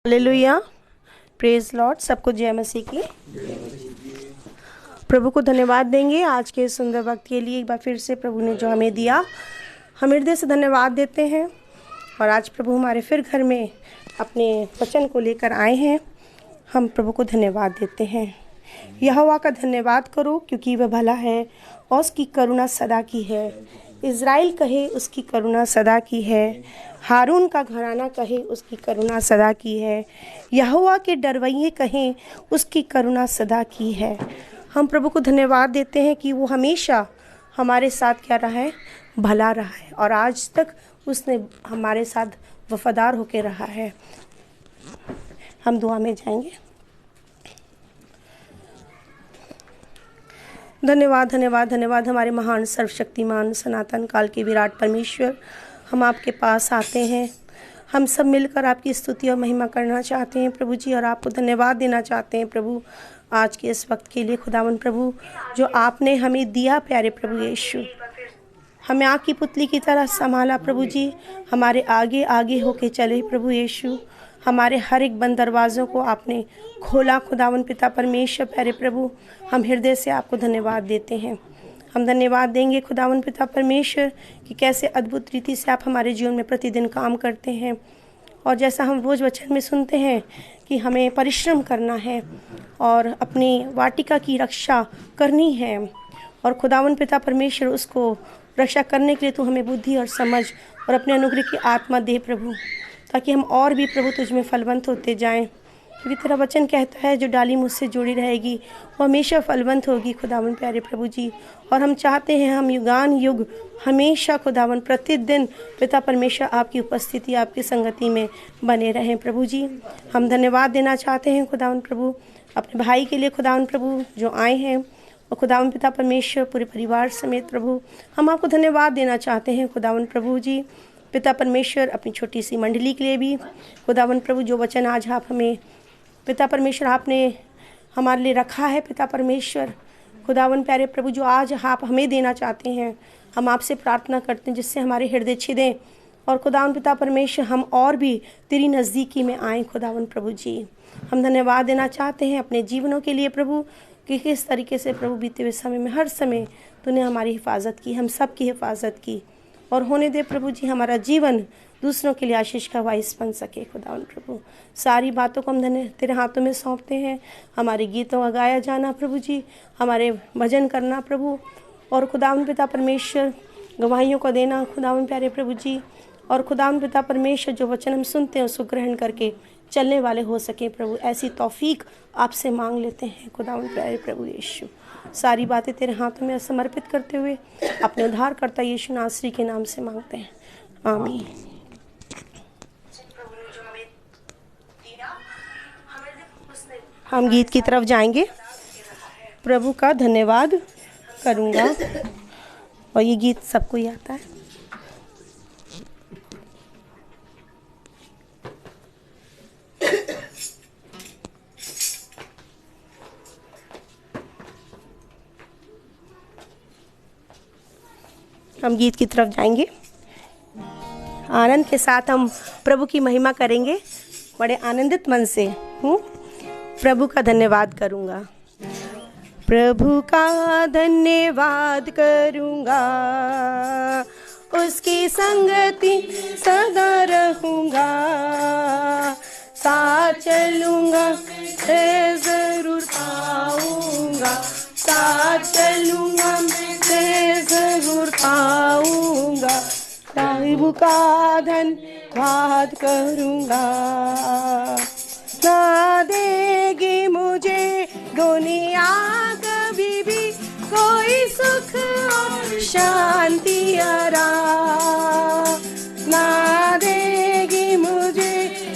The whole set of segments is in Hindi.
Hallelujah, praise Lord. सबको जय मसीह की। प्रभु को धन्यवाद देंगे आज के सुंदर वक्त के लिए। एक बार फिर से प्रभु ने जो हमें दिया, हम हृदय से धन्यवाद देते हैं। और आज प्रभु हमारे फिर घर में अपने वचन को लेकर आए हैं। हम प्रभु को धन्यवाद देते हैं। यहोवा का धन्यवाद करो क्योंकि वह भला है और उसकी करुणा सदा की है। इज़राइल कहे उसकी करुणा सदा की है। हारून का घराना कहे उसकी करुणा सदा की है। यहोवा के डरवैये कहें उसकी करुणा सदा की है। हम प्रभु को धन्यवाद देते हैं कि वो हमेशा हमारे साथ क्या रहा है, भला रहा है, और आज तक उसने हमारे साथ वफादार होकर रहा है। हम दुआ में जाएंगे। धन्यवाद धन्यवाद धन्यवाद हमारे महान सर्वशक्तिमान सनातन काल के विराट परमेश्वर, हम आपके पास आते हैं। हम सब मिलकर आपकी स्तुति और महिमा करना चाहते हैं प्रभु जी, और आपको धन्यवाद देना चाहते हैं प्रभु आज के इस वक्त के लिए। खुदावन प्रभु, जो आपने हमें दिया प्यारे प्रभु यीशु, हमें आग की पुतली की तरह संभाला प्रभु जी। हमारे आगे आगे होके चले प्रभु यीशु। हमारे हर एक बंद दरवाज़ों को आपने खोला खुदावन पिता परमेश्वर प्यारे प्रभु। हम हृदय से आपको धन्यवाद देते हैं। हम धन्यवाद देंगे खुदावन पिता परमेश्वर कि कैसे अद्भुत रीति से आप हमारे जीवन में प्रतिदिन काम करते हैं। और जैसा हम रोज़ वचन में सुनते हैं कि हमें परिश्रम करना है और अपनी वाटिका की रक्षा करनी है, और खुदावन पिता परमेश्वर उसको रक्षा करने के लिए तू हमें बुद्धि और समझ और अपने अनुग्रह की आत्मा दे प्रभु, ताकि हम और भी प्रभु तुझ में फलवंत होते जाएं। क्योंकि तेरा वचन कहता है जो डाली मुझसे जुड़ी रहेगी वो हमेशा फलवंत होगी खुदावन प्यारे प्रभु जी। और हम चाहते हैं हम युगान युग हमेशा खुदावन प्रतिदिन पिता परमेश्वर आपकी उपस्थिति आपकी संगति में बने रहें प्रभु जी। हम धन्यवाद देना चाहते हैं खुदावन प्रभु अपने भाई के लिए खुदावन प्रभु जो आए हैं, और खुदावन पिता परमेश्वर पूरे परिवार समेत प्रभु हम आपको धन्यवाद देना चाहते हैं खुदावन प्रभु जी। पिता परमेश्वर अपनी छोटी सी मंडली के लिए भी खुदावन प्रभु जो वचन आज आप हमें पिता परमेश्वर आपने हमारे लिए रखा है पिता परमेश्वर खुदावन प्यारे प्रभु, जो आज आप हमें देना चाहते हैं, हम आपसे प्रार्थना करते हैं जिससे हमारे हृदय छिदें और खुदावन पिता परमेश्वर हम और भी तेरी नज़दीकी में आएँ खुदावन प्रभु जी। हम धन्यवाद देना चाहते हैं अपने जीवनों के लिए प्रभु कि किस तरीके से प्रभु बीते हुए समय में हर समय तूने हमारी हिफाजत की, हम सब की हिफाजत की, और होने दे प्रभु जी हमारा जीवन दूसरों के लिए आशीष का वाइस बन सके खुदावन प्रभु। सारी बातों को हम तेरे हाथों में सौंपते हैं। हमारे गीतों का गाया जाना प्रभु जी, हमारे भजन करना प्रभु, और खुदावन पिता परमेश्वर गवाहियों को देना खुदावन प्यारे प्रभु जी। और खुदावन पिता परमेश्वर जो वचन हम सुनते हैं उसको ग्रहण करके चलने वाले हो सके प्रभु, ऐसी तौफीक आपसे मांग लेते हैं खुदावन प्यारे प्रभु यीशु। सारी बातें तेरे हाथों में समर्पित करते हुए अपने उद्धारकर्ता यीशु नासरी के नाम से मांगते हैं, आमीन। हम गीत की तरफ जाएंगे। प्रभु का धन्यवाद करूंगा, और ये गीत सबको ही आता है। हम गीत की तरफ जाएंगे। आनंद के साथ हम प्रभु की महिमा करेंगे बड़े आनंदित मन से। प्रभु का धन्यवाद करूंगा, प्रभु का धन्यवाद करूंगा, उसकी संगति सदा रहूंगा, साथ चलूंगा मैं जरूर पाऊंगा, साथ चलूंगा मैं जरूर पाऊंगा, प्रभु का धन्यवाद करूंगा। ना देगी मुझे दुनिया कभी भी कोई सुख और शांति आराम, ना देगी मुझे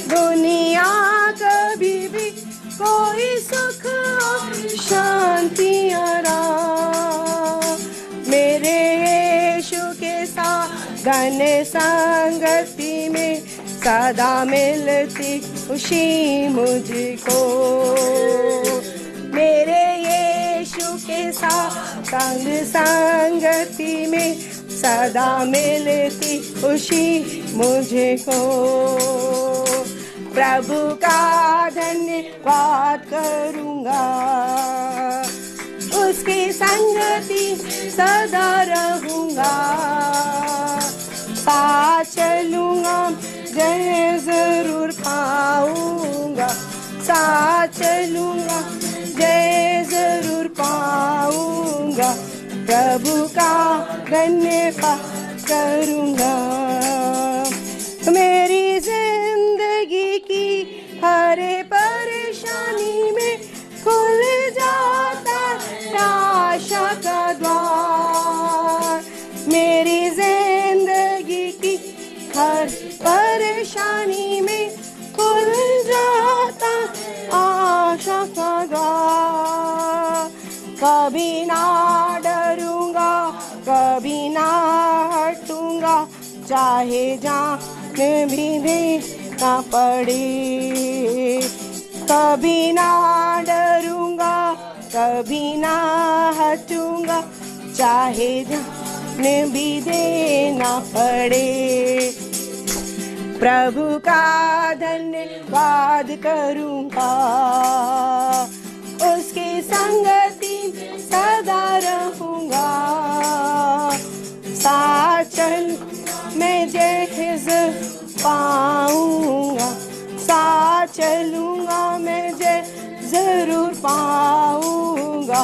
दुनिया कभी भी कोई सुख और शांति आराम। मेरे यीशु के साथ घन संगति में सदा मिलती खुशी मुझको, मेरे यीशु के साथ संगति में सदा मिलती खुशी मुझको। प्रभु का धन्यवाद करूँगा, उसकी संगति सदा रहूँगा, साथ चलूँगा जय जरूर पाऊँगा, साथ चलूँगा जय जरूर पाऊँगा, प्रभु का धन्यवाद करूँगा। मेरी जिंदगी की हर परेशानी में खुल जाता आशा का द्वार, मेरी जिंदगी की हर परेशानी में खुल जाता आशा का द्वार। कभी ना डरूंगा, कभी ना हटूंगा, चाहे जान भी देना पड़े, कभी ना डरूंगा, कभी ना हटूंगा, चाहे जान भी देना पड़े, प्रभु का धन्यवाद करूंगा, उसकी संगति सदा रहूंगा, साथ चल मैं जय पाऊंगा, साथ चलूंगा मैं जय जरूर पाऊंगा,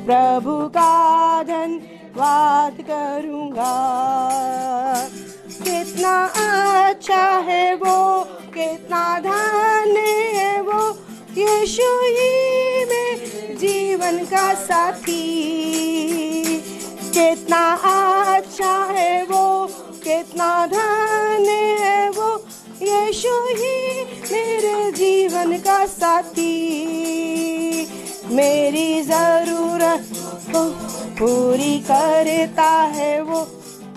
प्रभु का धन्यवाद करूंगा। कितना अच्छा है वो, कितना धन्य है वो, यीशु ही में जीवन का साथी, कितना अच्छा है वो, कितना धन्य है वो, यीशु ही मेरे जीवन का साथी, मेरी जरूरत को पूरी करता है वो,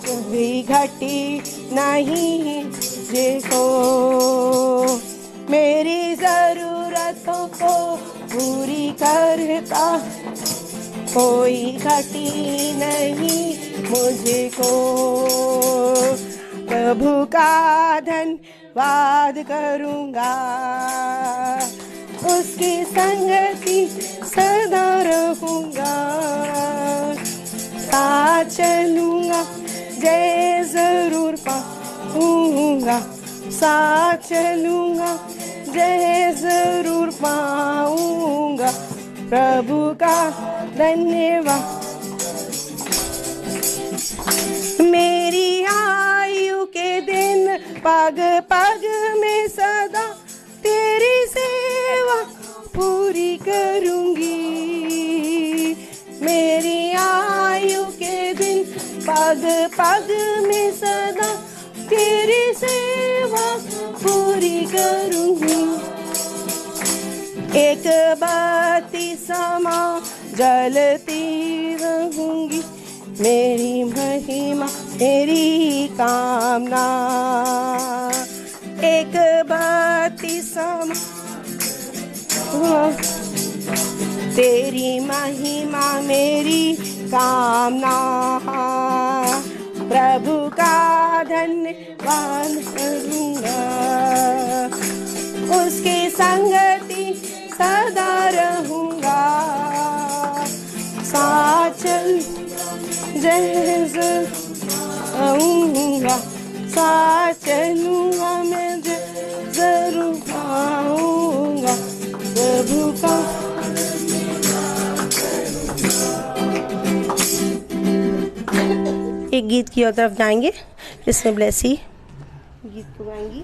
कभी घटी नहीं देखो, मेरी जरूरतों को पूरी करता, कोई घटी नहीं मुझे को, प्रभु का धन्यवाद करूँगा, उसकी संगति सदा रहूँगा, साथ चलूँगा जय जरूर पाऊँगा, साथ चलूँगा जय जरूर पाऊँगा, प्रभु का धन्यवाद। मेरी आयु के दिन पग पग में सदा तेरी सेवा पूरी करूँगी, मेरी आयु के दिन पग पग में सदा तेरी सेवा पूरी करूँगी, एक बाती समा जलती रहूँगी, मेरी महिमा मेरी कामना, एक बाती समा तेरी महिमा मेरी कामना, प्रभु का धन्यवाद करूँगा, उसकी संगति सदा रहूँगा, साथ चल जय जाऊँगा, साथ चलूँगा मैं जरूर पाऊँगा, प्रभु का। एक गीत की ओर तरफ जाएंगे जिसमें ब्लेसी गीत को गाएंगी।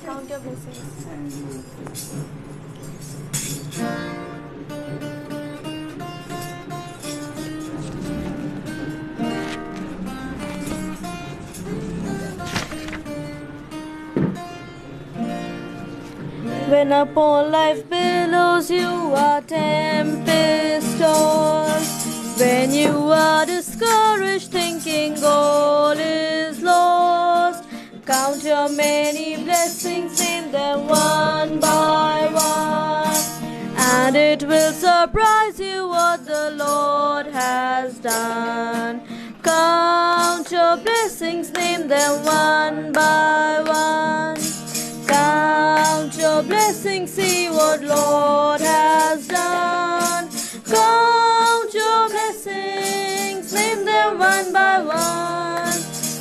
Count your blessings. When upon life billows you are tempest tossed, when you are discouraged thinking all is lost, count your many blessings, name them one by one, and it will surprise you what the Lord has done. Count your blessings, name them one by one. Count your blessings, see what Lord has done. Count your blessings, name them one by one.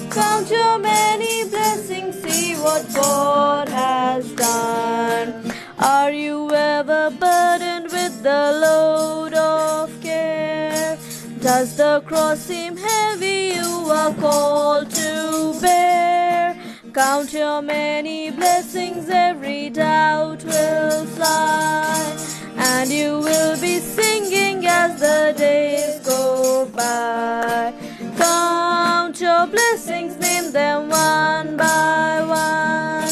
Count your many blessings, see what God has done. Are you ever burdened with the load of care? Does the cross seem heavy you are called to bear? Count your many blessings, every doubt will fly, and you will be singing as the days go by. Count your blessings, name them one by one.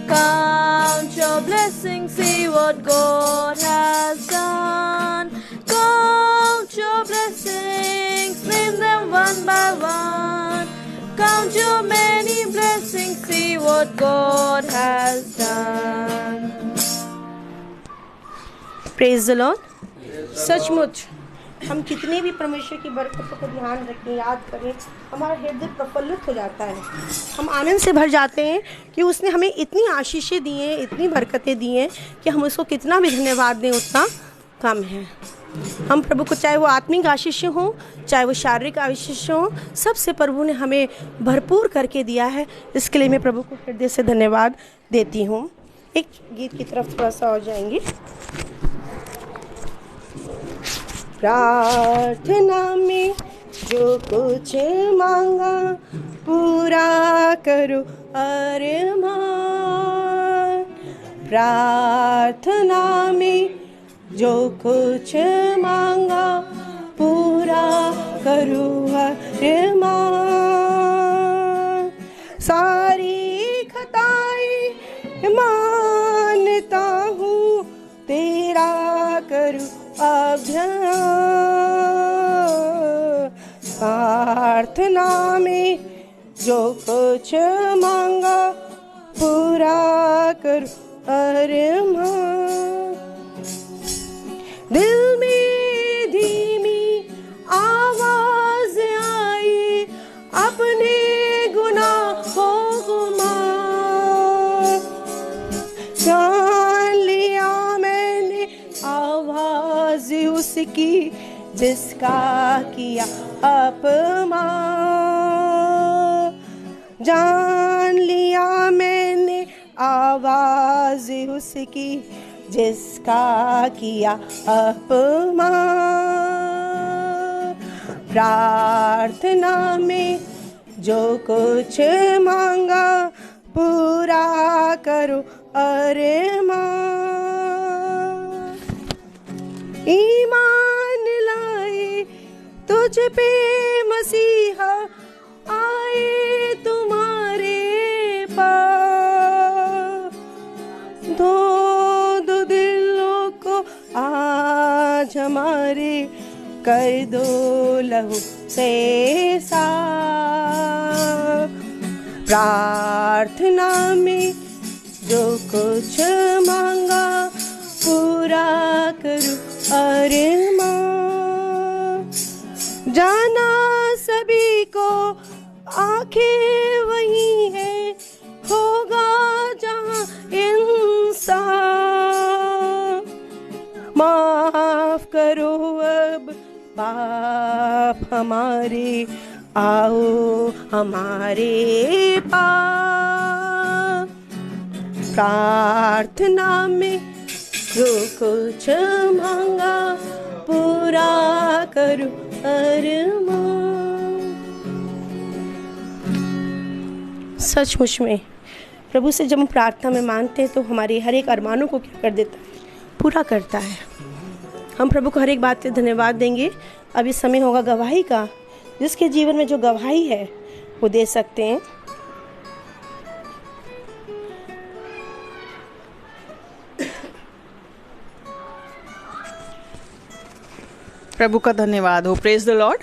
Count your blessings, see what God has done. Count your blessings, name them one by one. Count your many blessings, see what God has done. Praise the Lord. सचमुच हम कितने भी परमेश्वर की बरकतों को ध्यान रखें, याद करें, हमारा हृदय प्रफुल्लित हो जाता है। हम आनंद से भर जाते हैं कि उसने हमें इतनी आशीषें दी हैं, इतनी बरकतें दी हैं कि हम उसको कितना भी धन्यवाद दें उतना कम है। हम प्रभु को, चाहे वो आत्मिक आशीष हो, चाहे वो शारीरिक आशीष हो, सबसे प्रभु ने हमें भरपूर करके दिया है। इसके लिए मैं प्रभु को हृदय से धन्यवाद देती हूँ। एक गीत की तरफ थोड़ा सा और जाएंगे। प्रार्थना में जो कुछ मांगा पूरा करो अरमान। प्रार्थना में जो कुछ मांगा पूरा करो अरमान। सारी खताएं मानता हूँ, तेरा करूँ अभ्यास। प्रार्थना में जो कुछ मांगा पूरा करूँ अरमान। दिल में धीमी आवाज आई, अपने गुनाहों को माफ। जान लिया मैंने आवाज उसकी, जिसका किया अपमान। जान लिया मैंने आवाज उसकी, जिसका किया अपमान। प्रार्थना में जो कुछ मांगा पूरा करो अरमान। ईमान लाए तुझ पे मसीहा, आए तुम्हारे पास। दो दिलों को आज हमारे कर दो लहू से साफ। प्रार्थना में जो कुछ मांगा पूरा करूं अरमान। जाना सभी को आंखें वही है, होगा जहां इंसान। माफ करो अब पाप हमारे, आओ हमारे पास। प्रार्थना में जो कुछ मांगा पूरा करूं अरमान। सचमुच में प्रभु से जब हम प्रार्थना में मांगते हैं तो हमारे हर एक अरमानों को क्या कर देता है, पूरा करता है। हम प्रभु को हर एक बात से धन्यवाद देंगे। अभी समय होगा गवाही का, जिसके जीवन में जो गवाही है वो दे सकते हैं। प्रभु का धन्यवाद हो। Praise the Lord.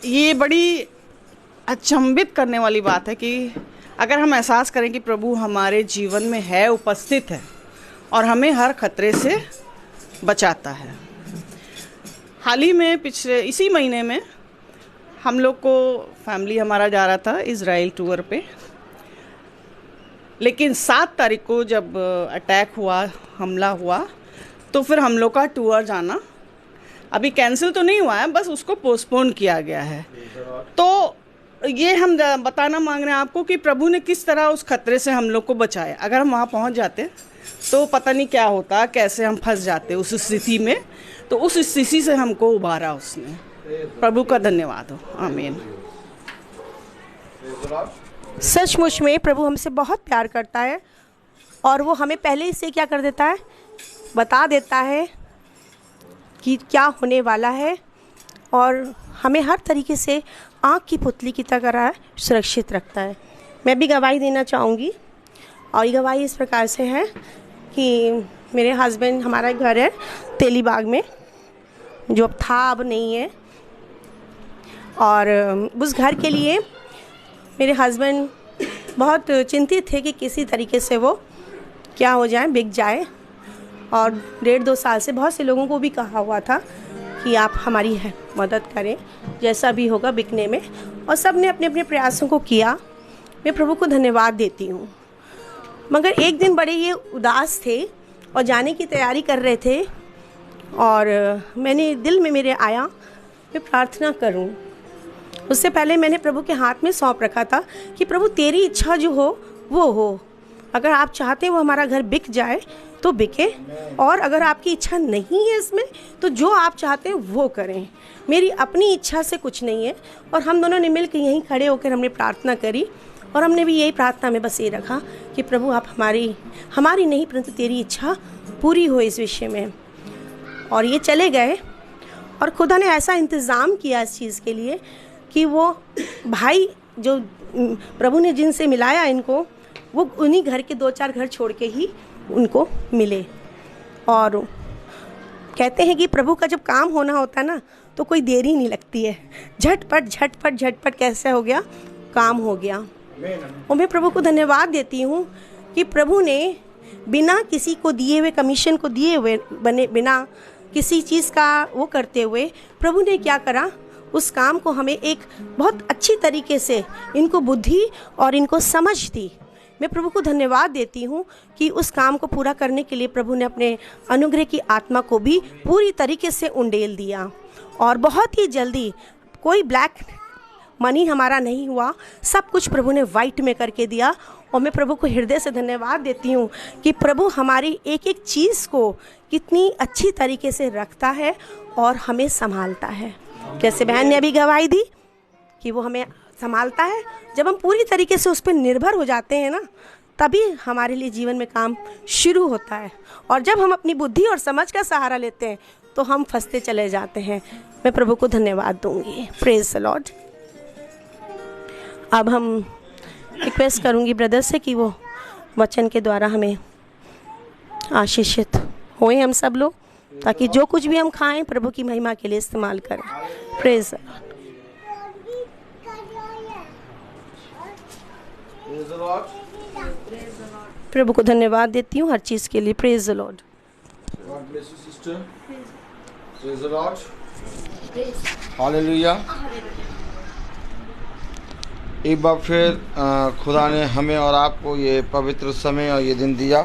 ये बड़ी अचंभित करने वाली बात है कि अगर हम एहसास करें कि प्रभु हमारे जीवन में है, उपस्थित है और हमें हर खतरे से बचाता है। हाल ही में पिछले इसी महीने में हम लोग को फैमिली हमारा जा रहा था इज़राइल टूर पे, लेकिन 7 तारीख को जब अटैक हुआ, हमला हुआ, तो फिर हम लोग का टूर जाना अभी कैंसिल तो नहीं हुआ है, बस उसको पोस्टपोन किया गया है। तो ये हम बताना मांग रहे हैं आपको कि प्रभु ने किस तरह उस खतरे से हम लोग को बचाया। अगर हम वहाँ पहुँच जाते तो पता नहीं क्या होता, कैसे हम फंस जाते उस स्थिति में। तो उस स्थिति से हमको उबारा उसने। प्रभु का धन्यवाद हो। आमीन। सचमुच में प्रभु हमसे बहुत प्यार करता है और वो हमें पहले से क्या कर देता है, बता देता है कि क्या होने वाला है और हमें हर तरीके से आँख की पुतली की तरह सुरक्षित रखता है। मैं भी गवाही देना चाहूँगी और ये गवाही इस प्रकार से है कि मेरे हस्बैंड, हमारा घर है तेलीबाग में, जो अब था अब नहीं है, और उस घर के लिए मेरे हस्बैंड बहुत चिंतित थे कि किसी तरीके से वो क्या हो जाए, बिक जाए। और 1.5-2 साल से बहुत से लोगों को भी कहा हुआ था कि आप हमारी मदद करें, जैसा भी होगा बिकने में, और सब ने अपने अपने प्रयासों को किया। मैं प्रभु को धन्यवाद देती हूँ। मगर एक दिन बड़े ये उदास थे और जाने की तैयारी कर रहे थे और मैंने दिल में मेरे आया मैं प्रार्थना करूँ। उससे पहले मैंने प्रभु के हाथ में सौंप रखा था कि प्रभु तेरी इच्छा जो हो वो हो। अगर आप चाहते हैं वो हमारा घर बिक जाए तो बिके, और अगर आपकी इच्छा नहीं है इसमें तो जो आप चाहते हैं वो करें। मेरी अपनी इच्छा से कुछ नहीं है। और हम दोनों ने मिलकर यहीं खड़े होकर हमने प्रार्थना करी और हमने भी यही प्रार्थना में बस ये रखा कि प्रभु आप हमारी नहीं परंतु तेरी इच्छा पूरी हो इस विषय में। और ये चले गए और खुदा ने ऐसा इंतज़ाम किया इस चीज़ के लिए कि वो भाई जो प्रभु ने जिनसे मिलाया इनको, वो उन्हीं घर के 2-4 घर छोड़ के ही उनको मिले। और कहते हैं कि प्रभु का जब काम होना होता है ना तो कोई देरी नहीं लगती है, झटपट झटपट झटपट कैसे हो गया, काम हो गया। और मैं प्रभु को धन्यवाद देती हूँ कि प्रभु ने बिना किसी को दिए हुए, कमीशन को दिए हुए, बिना किसी चीज़ का वो करते हुए प्रभु ने क्या करा, उस काम को हमें एक बहुत अच्छी तरीके से इनको बुद्धि और इनको समझ दी। मैं प्रभु को धन्यवाद देती हूँ कि उस काम को पूरा करने के लिए प्रभु ने अपने अनुग्रह की आत्मा को भी पूरी तरीके से उंडेल दिया। और बहुत ही जल्दी कोई ब्लैक मनी हमारा नहीं हुआ, सब कुछ प्रभु ने वाइट में करके दिया। और मैं प्रभु को हृदय से धन्यवाद देती हूँ कि प्रभु हमारी एक एक चीज़ को कितनी अच्छी तरीके से रखता है और हमें संभालता है। जैसे बहन ने अभी गवाही दी कि वो हमें संभालता है। जब हम पूरी तरीके से उस पर निर्भर हो जाते हैं ना, तभी हमारे लिए जीवन में काम शुरू होता है। और जब हम अपनी बुद्धि और समझ का सहारा लेते हैं तो हम फंसते चले जाते हैं। मैं प्रभु को धन्यवाद दूंगी। Praise the Lord. अब हम रिक्वेस्ट करूंगी ब्रदर से कि वो वचन के द्वारा हमें आशीषित होए हम सब लोग, ताकि जो कुछ भी हम खाएं प्रभु की महिमा के लिए इस्तेमाल करें। Praise the Lord. प्रभु को धन्यवाद देती हूँ हर चीज़ के लिए। Praise the Lord. हालेलुया। एक बार फिर खुदा ने हमें और आपको ये पवित्र समय और ये दिन दिया,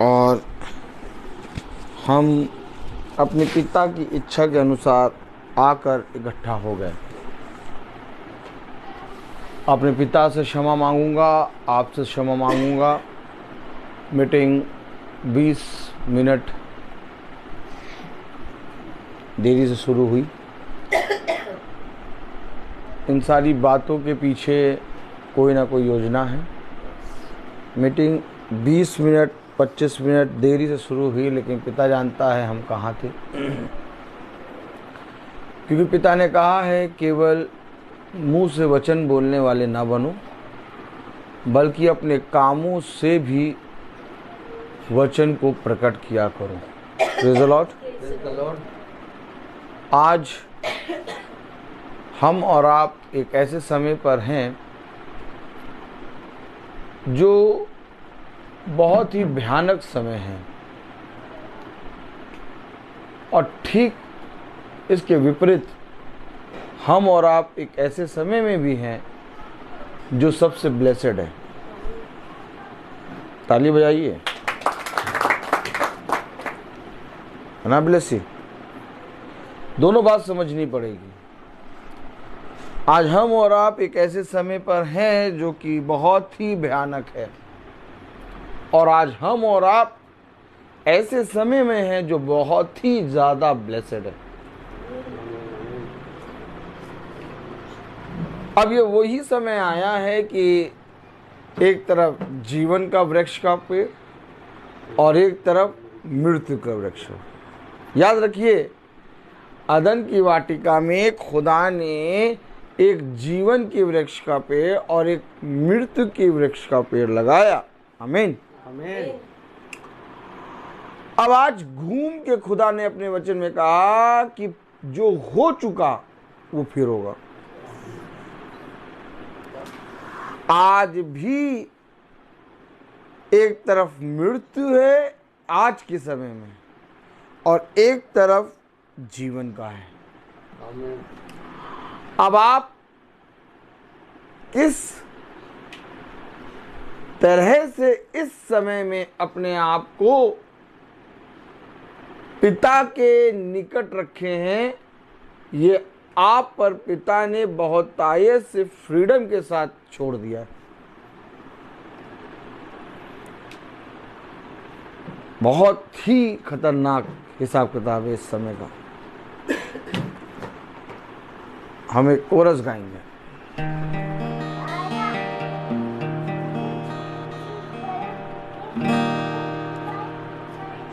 और हम अपने पिता की इच्छा के अनुसार आकर इकट्ठा हो गए। अपने पिता से क्षमा मांगूंगा, आपसे क्षमा मांगूंगा। मीटिंग 20 मिनट देरी से शुरू हुई। इन सारी बातों के पीछे कोई ना कोई योजना है। मीटिंग 20 मिनट 25 मिनट देरी से शुरू हुई, लेकिन पिता जानता है हम कहाँ थे। क्योंकि पिता ने कहा है केवल मुंह से वचन बोलने वाले ना बनो, बल्कि अपने कामों से भी वचन को प्रकट किया करो। Praise the Lord. आज हम और आप एक ऐसे समय पर हैं जो बहुत ही भयानक समय है, और ठीक इसके विपरीत हम और आप एक ऐसे समय में भी हैं जो सबसे ब्लेसेड है। ताली बजाइए, है ना? ब्लेसी दोनों बात समझनी पड़ेगी। आज हम और आप एक ऐसे समय पर हैं जो कि बहुत ही भयानक है, और आज हम और आप ऐसे समय में हैं जो बहुत ही ज्यादा ब्लेसेड है। अब ये वही समय आया है कि एक तरफ जीवन का वृक्ष का पेड़ और एक तरफ मृत्यु का वृक्ष। याद रखिए, अदन की वाटिका में खुदा ने एक जीवन के वृक्ष का पेड़ और एक मृत्यु के वृक्ष का पेड़ लगाया। आमीन, आमीन। अब आज घूम के खुदा ने अपने वचन में कहा कि जो हो चुका वो फिर होगा। आज भी एक तरफ मृत्यु है आज के समय में, और एक तरफ जीवन का है। अब आप किस तरह से इस समय में अपने आप को पिता के निकट रखे हैं, ये आप पर पिता ने बहुत तायत से फ्रीडम के साथ छोड़ दिया। बहुत ही खतरनाक हिसाब किताब है इस समय का। हम एक कोरस गाएंगे।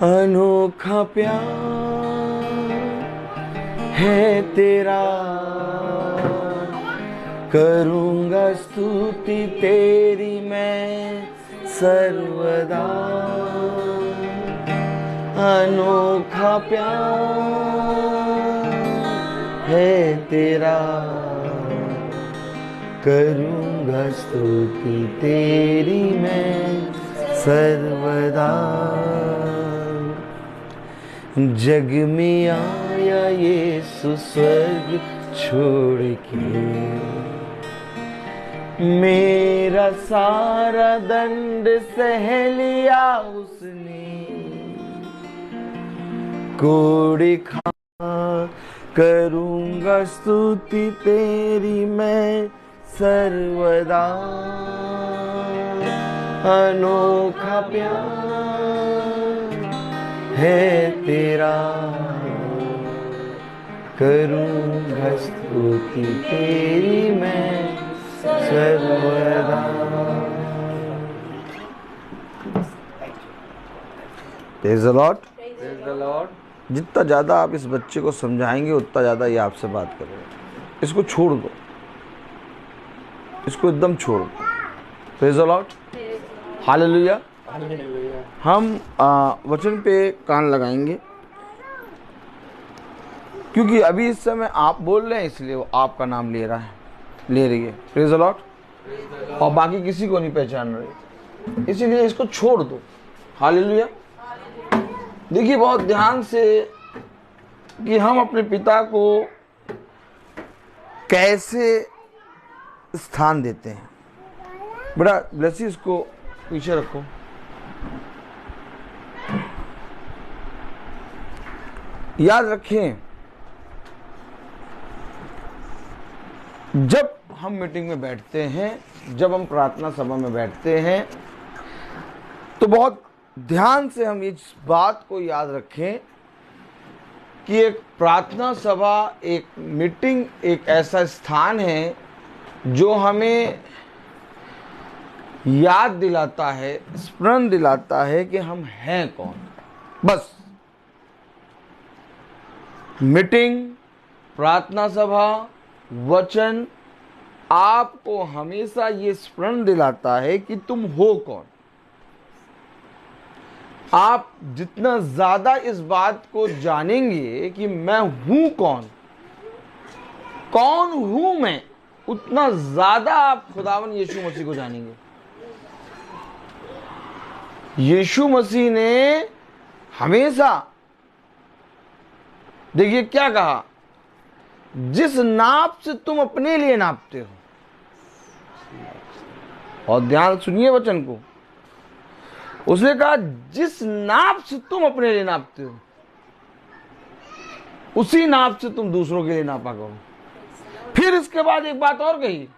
अनोखा प्यार है तेरा, करूंगा स्तुति तेरी मैं सर्वदा। अनोखा प्यार है तेरा, करूंगा स्तुति तेरी मैं सर्वदा। जग में आया यीशु स्वर्ग छोड़ के, मेरा सारा दंड सह लिया उसने। कोड़े खा करूंगा स्तुति तेरी मैं सर्वदा। अनोखा प्यार है तेरा, करूंगा स्तुति तेरी मैं सर्वदा। Praise the Lord. Praise the Lord. जितना ज़्यादा आप इस बच्चे को समझाएंगे उतना ज़्यादा ये आपसे बात करेगा। इसको छोड़ दो, इसको एकदम छोड़ दो। Praise the Lord, hallelujah. हम वचन पे कान लगाएंगे, क्योंकि अभी इस समय आप बोल रहे हैं इसलिए वो आपका नाम ले रहा है, ले रही है। Praise the Lord. और बाकी किसी को नहीं पहचान रहे, इसीलिए इसको छोड़ दो। हालेलुया। देखिए बहुत ध्यान से कि हम अपने पिता को कैसे स्थान देते हैं। बड़ा ब्लेसी, इसको पीछे रखो। याद रखें, जब हम मीटिंग में बैठते हैं, जब हम प्रार्थना सभा में बैठते हैं, तो बहुत ध्यान से हम इस बात को याद रखें कि एक प्रार्थना सभा, एक मीटिंग एक ऐसा स्थान है जो हमें याद दिलाता है, स्मरण दिलाता है कि हम हैं कौन। बस मीटिंग, प्रार्थना सभा, वचन आपको हमेशा ये स्मरण दिलाता है कि तुम हो कौन। आप जितना ज्यादा इस बात को जानेंगे कि मैं हूं कौन हूं मैं, उतना ज्यादा आप खुदावन यीशु मसीह को जानेंगे। यीशु मसीह ने हमेशा देखिए क्या कहा, जिस नाप से तुम अपने लिए नापते हो, और ध्यान सुनिए वचन को, उसने कहा जिस नाप से तुम अपने लिए नापते हो उसी नाप से तुम दूसरों के लिए नापा करो। फिर इसके बाद एक बात और कही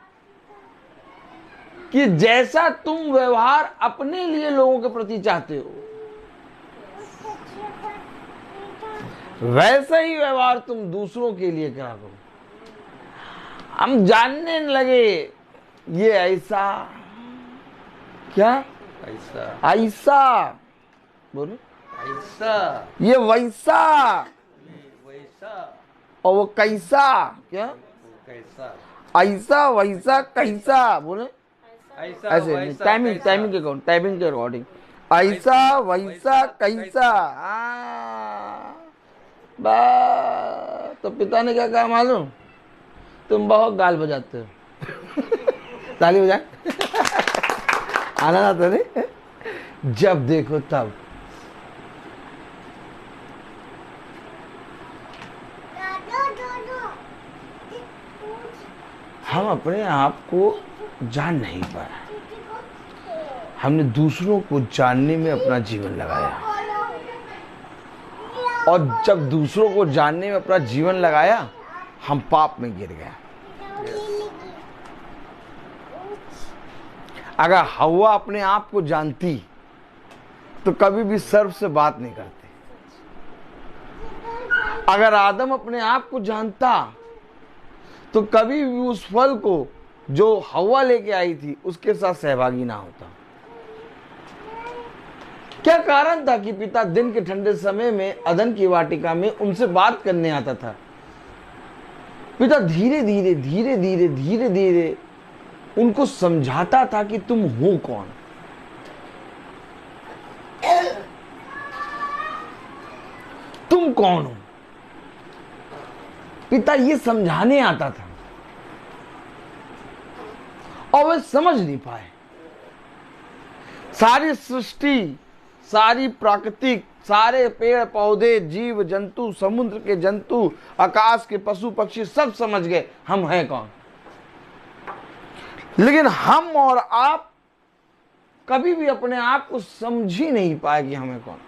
कि जैसा तुम व्यवहार अपने लिए लोगों के प्रति चाहते हो, वैसा ही व्यवहार तुम दूसरों के लिए करा करो। हम जानने लगे ये ऐसा, क्या ऐसा बोलो, ऐसा ये वैसा, वैसा और वो कैसा, क्या कैसा, ऐसा वैसा कैसा बोले, ऐसा ऐसे वैसा, टाइमिंग कैसा। टाइमिंग के अकॉर्डिंग, टाइमिंग के अकॉर्डिंग, ऐसा वैसा कैसा। तो पिता ने क्या कहा मालूम, तुम बहुत गाल बजाते हो। ताली बजाए। आना ना तो नहीं, जब देखो तब। हम अपने आप को जान नहीं पाए, हमने दूसरों को जानने में अपना जीवन लगाया, और जब दूसरों को जानने में अपना जीवन लगाया हम पाप में गिर गए। अगर हव्वा अपने आप को जानती तो कभी भी सर्व से बात नहीं करती। अगर आदम अपने आप को जानता तो कभी भी उस फल को जो हव्वा लेके आई थी उसके साथ सहभागी ना होता। क्या कारण था कि पिता दिन के ठंडे समय में अदन की वाटिका में उनसे बात करने आता था। पिता धीरे धीरे धीरे धीरे धीरे धीरे उनको समझाता था कि तुम हो कौन। तुम कौन हो, पिता ये समझाने आता था और वे समझ नहीं पाए। सारी सृष्टि, सारी प्राकृतिक, सारे पेड़ पौधे, जीव जंतु, समुद्र के जंतु, आकाश के पशु पक्षी सब समझ गए हम हैं कौन। लेकिन हम और आप कभी भी अपने आप को समझ ही नहीं पाए कि हमें कौन।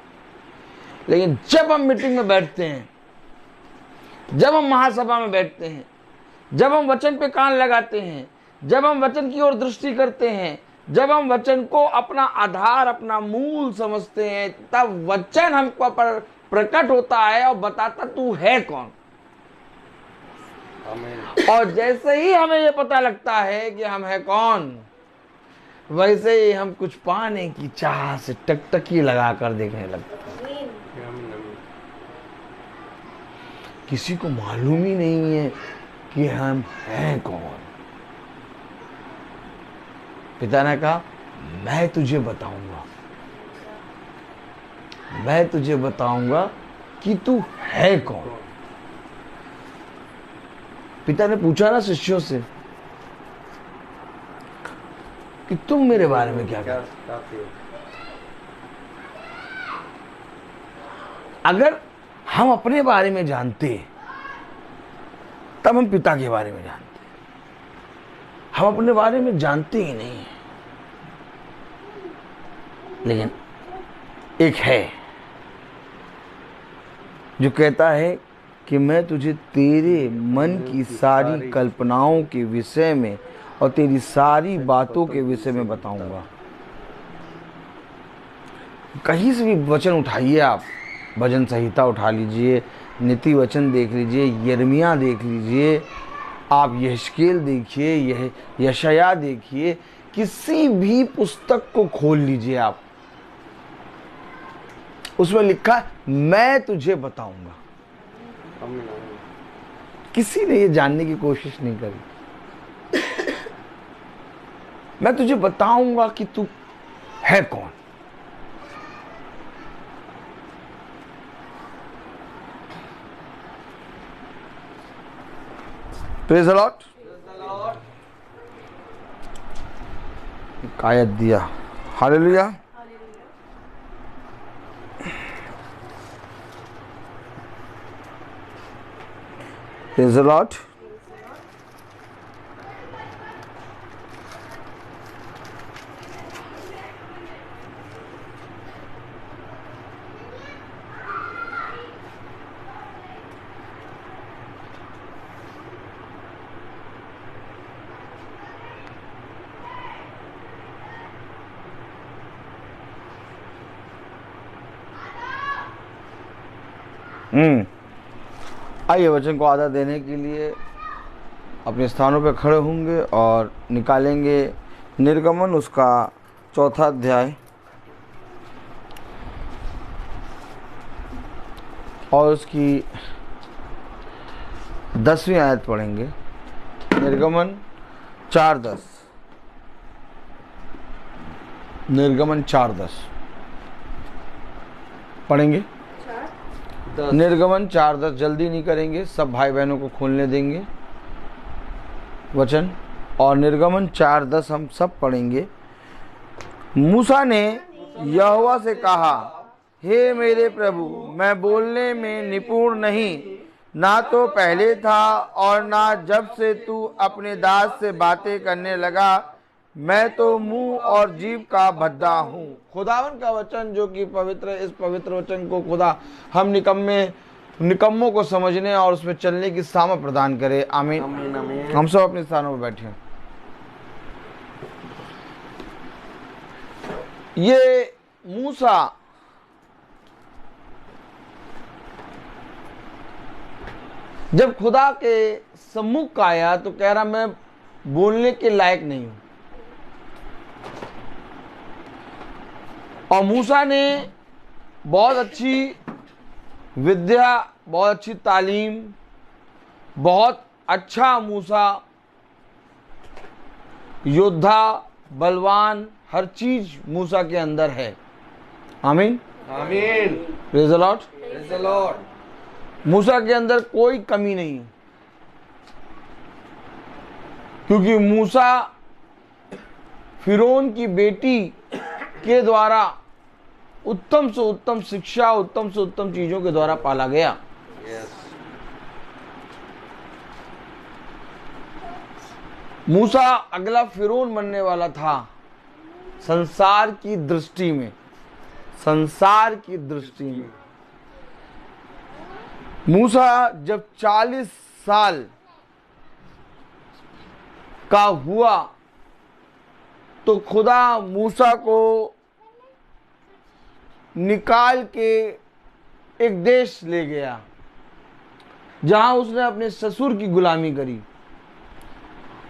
लेकिन जब हम मीटिंग में बैठते हैं, जब हम महासभा में बैठते हैं, जब हम वचन पे कान लगाते हैं, जब हम वचन की ओर दृष्टि करते हैं, जब हम वचन को अपना आधार, अपना मूल समझते हैं, तब वचन हमको पर प्रकट होता है और बताता तू है कौन। और जैसे ही हमें ये पता लगता है कि हम है कौन, वैसे ही हम कुछ पाने की चाह से टकटकी लगाकर देखने लगते हैं। किसी को मालूम ही नहीं है कि हम हैं कौन। पिता ने कहा मैं तुझे बताऊंगा, मैं तुझे बताऊंगा कि तू है कौन। पिता ने पूछा ना शिष्यों से कि तुम मेरे बारे में क्या कहते हो। अगर हम अपने बारे में जानते तब हम पिता के बारे में जानते। हम अपने बारे में जानते ही नहीं हैं। लेकिन एक है जो कहता है कि मैं तुझे तेरे मन की सारी कल्पनाओं के विषय में और तेरी सारी बातों के विषय में बताऊंगा। कहीं से भी वचन उठाइए, आप भजन संहिता उठा लीजिए, नीति वचन देख लीजिए, यिर्मयाह देख लीजिए, आप यहेजकेल देखिए, यह यशायाह देखिए, किसी भी पुस्तक को खोल लीजिए आप, उसमें लिखा है मैं तुझे बताऊंगा। किसी ने ये जानने की कोशिश नहीं करी। मैं तुझे बताऊंगा कि तू है कौन। Praise the Lord. आयत दिया, हालेलुया। Praise the Lord. आइए वचन को आधा देने के लिए अपने स्थानों पर खड़े होंगे और निकालेंगे निर्गमन उसका 4था अध्याय और उसकी 10वीं आयत पढ़ेंगे। निर्गमन 4:10, निर्गमन 4:10 पढ़ेंगे। निर्गमन 4:10 जल्दी नहीं करेंगे, सब भाई बहनों को खोलने देंगे वचन। और निर्गमन 4:10 हम सब पढ़ेंगे। मूसा ने यहोवा से कहा, हे मेरे प्रभु, मैं बोलने में निपुण नहीं, ना तो पहले था और ना जब से तू अपने दास से बातें करने लगा। मैं तो मुंह और जीभ का भद्दा हूँ। खुदावन का वचन जो कि पवित्र, इस पवित्र वचन को खुदा हम निकम्मों को समझने और उसमें चलने की सामर्थ प्रदान करे। आमीन, आमीन, आमीन। हम सब अपने स्थानों पर बैठे हैं। ये मूसा जब खुदा के सम्मुख आया तो कह रहा मैं बोलने के लायक नहीं हूं। और मूसा ने बहुत अच्छी विद्या, बहुत अच्छी तालीम, बहुत अच्छा मूसा योद्धा, बलवान, हर चीज मूसा के अंदर है। Amen, amen. Praise the Lord. Praise the Lord. मूसा के अंदर कोई कमी नहीं है, क्योंकि मूसा फिरौन की बेटी के द्वारा उत्तम से उत्तम शिक्षा, उत्तम से उत्तम चीजों के द्वारा पाला गया। यस। मूसा अगला फिरौन बनने वाला था संसार की दृष्टि में, संसार की दृष्टि में। मूसा जब 40 साल का हुआ तो खुदा मूसा को निकाल के एक देश ले गया जहां उसने अपने ससुर की गुलामी करी।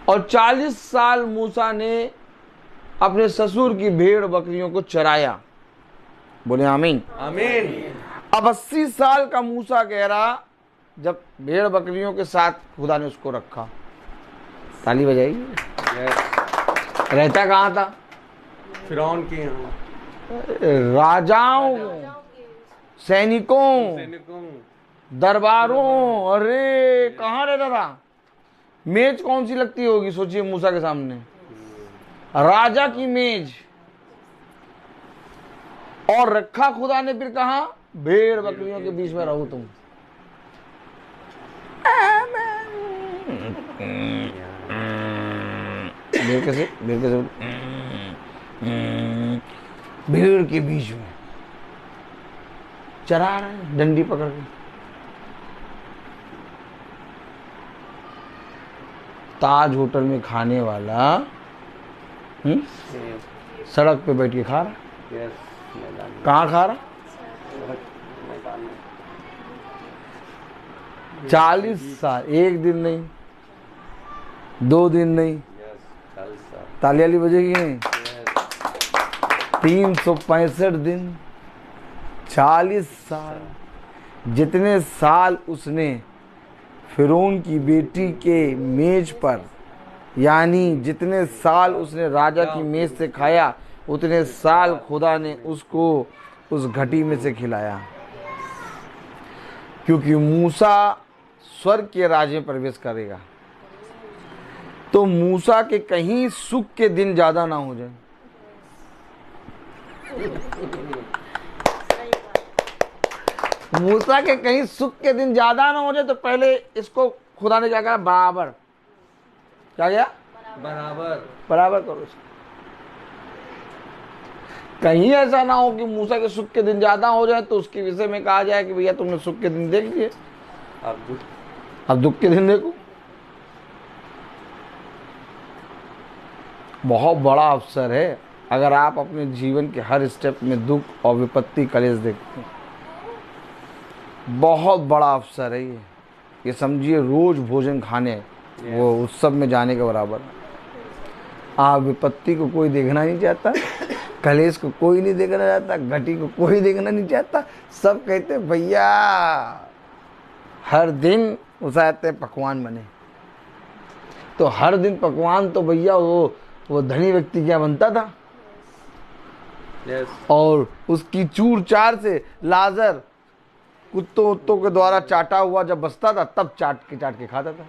और 40 साल मूसा ने अपने ससुर की भेड़ बकरियों को चराया। बोले आमीन, आमीन। अब 80 साल का मूसा कह रहा, जब भेड़ बकरियों के साथ खुदा ने उसको रखा। ताली बजाइए। यस। रहता कहाँ था? फिरौन के यहाँ, राजाओं, सैनिकों, सैनिकों, दरबारों। अरे कहाँ रहता था? मेज कौन सी लगती होगी सोचिए मूसा के सामने? राजा की मेज। और रखा खुदा ने फिर कहा, भेड़ बकरियों के बीच में रहो तुम। भेड़ कैसे भीड़ के बीच में चरा रहे हैं डंडी पकड़ के। ताज होटल में खाने वाला सड़क पे बैठ के खा रहा। यस, मैदान में, कहाँ खा रहा? मैदान में। 40 साल, एक दिन नहीं, 2 दिन नहीं, यस, 40 साल। ताली वाली बजेगी नहीं? यस, 365 दिन, 40 साल। जितने साल उसने फिरौन की बेटी के मेज पर, यानी जितने साल उसने राजा की मेज से खाया, उतने साल खुदा ने उसको उस घटी में से खिलाया। क्योंकि मूसा स्वर्ग के राज्य में प्रवेश करेगा। तो मूसा के कहीं सुख के दिन ज्यादा ना हो जाए। मूसा के कहीं सुख के दिन ज्यादा ना हो जाए, तो पहले इसको खुदा ने क्या कहा, बराबर, क्या किया, बराबर करो इसको। कहीं ऐसा ना हो कि मूसा के सुख के दिन ज्यादा हो जाए तो उसके विषय में कहा जाए कि भैया तुमने सुख के दिन देख लिए, अब दुख के दिन देखो। बहुत बड़ा अवसर है अगर आप अपने जीवन के हर स्टेप में दुख और विपत्ति कलेश देखते हैं। बहुत बड़ा अवसर है ये समझिए रोज भोजन खाने वो उत्सव में जाने के बराबर। आप विपत्ति को कोई देखना नहीं चाहता, कलेश को कोई नहीं देखना चाहता, घटी को कोई देखना नहीं चाहता। सब कहते भैया हर दिन उसाते पकवान बने, तो हर दिन पकवान तो भैया वो धनी व्यक्ति क्या बनता था। और उसकी चूर चार से लाजर कुत्तों उत्तों के द्वारा चाटा हुआ जब बचता था तब चाट के खाता था।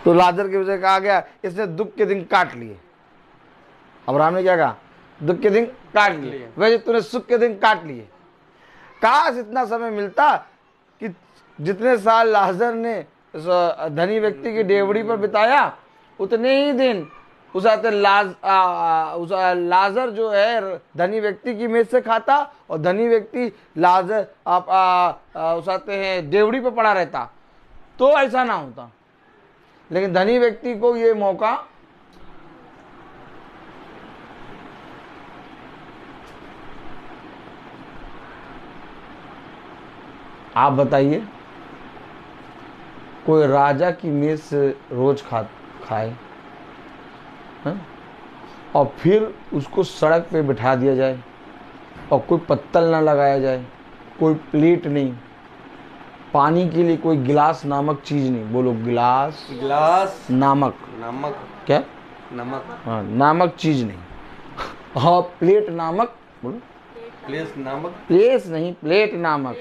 तो लाजर के वजह कहा गया इसने दुख के दिन काट लिए। अब्राहम ने क्या कहा, दुख के दिन काट लिए, वैसे तूने सुख के दिन काट लिए। काश इतना समय मिलता कि जितने साल लाजर ने धनी व्यक्ति की डेवड़ी पर बिताया उतने ही दिन उसाते लाजर जो है धनी व्यक्ति की मेज से खाता और धनी व्यक्ति लाजर उसाते हैं डेवड़ी पर पड़ा रहता, तो ऐसा ना होता। लेकिन धनी व्यक्ति को ये मौका आप बताइए, कोई राजा की मेज से रोज खाए और फिर उसको सड़क पे बिठा दिया जाए और कोई पत्तल ना लगाया जाए, कोई प्लेट नहीं, पानी के लिए कोई गिलास नामक चीज नहीं। बोलो गिलास नामक क्या, नमक, हाँ नामक चीज नहीं। हाँ प्लेट नामक, बोलो प्लेस नहीं, प्लेट नामक।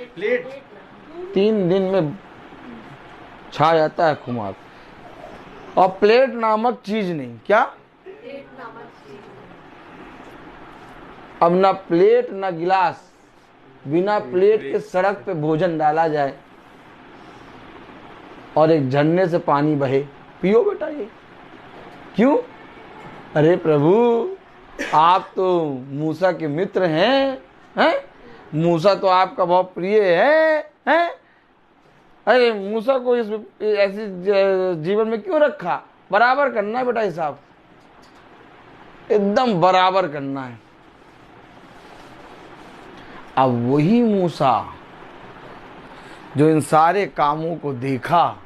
3 दिन में छा जाता है खुमार। और प्लेट नामक चीज नहीं, क्या, अब ना प्लेट ना गिलास, बिना प्लेट के सड़क पे भोजन डाला जाए और एक झरने से पानी बहे, पियो बेटा ये। क्यों? अरे प्रभु आप तो मूसा के मित्र हैं? मूसा तो आपका बहुत प्रिय है? अरे मूसा को इस ऐसी जीवन में क्यों रखा? बराबर करना है बेटा हिसाब, एकदम बराबर करना है। अब वही मूसा जो इन सारे कामों को देखा,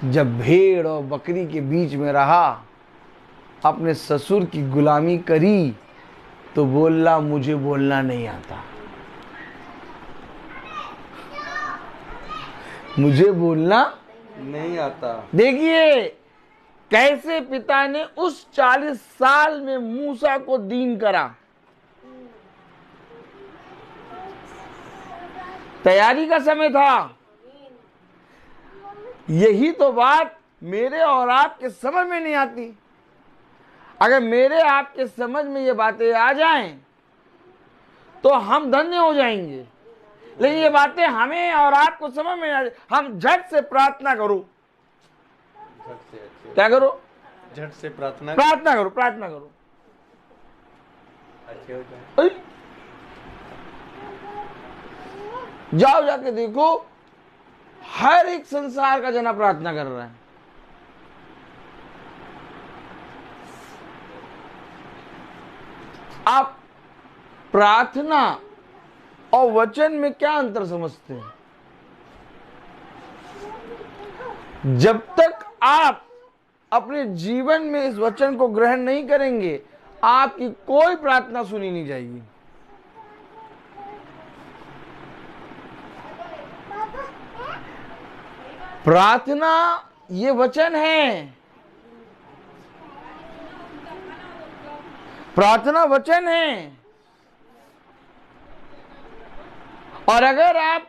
जब भेड़ और बकरी के बीच में रहा, अपने ससुर की गुलामी करी, तो बोला मुझे बोलना नहीं आता, मुझे बोलना नहीं आता। देखिए कैसे पिता ने उस 40 साल में मूसा को दीन करा। तैयारी का समय था। यही तो बात मेरे और आपके समझ में नहीं आती। अगर मेरे आपके समझ में ये बातें आ जाएं तो हम धन्य हो जाएंगे। लेकिन ये बातें हमें और आपको समझ में आ जाए, हम झट से प्रार्थना करो। क्या करो? झट से प्रार्थना करो, प्रार्थना करो। अच्छे हो जाए। जाओ जाके देखो, हर एक संसार का जना प्रार्थना कर रहा है। आप प्रार्थना और वचन में क्या अंतर समझते हैं? जब तक आप अपने जीवन में इस वचन को ग्रहण नहीं करेंगे, आपकी कोई प्रार्थना सुनी नहीं जाएगी। प्रार्थना ये वचन है, प्रार्थना वचन है। और अगर आप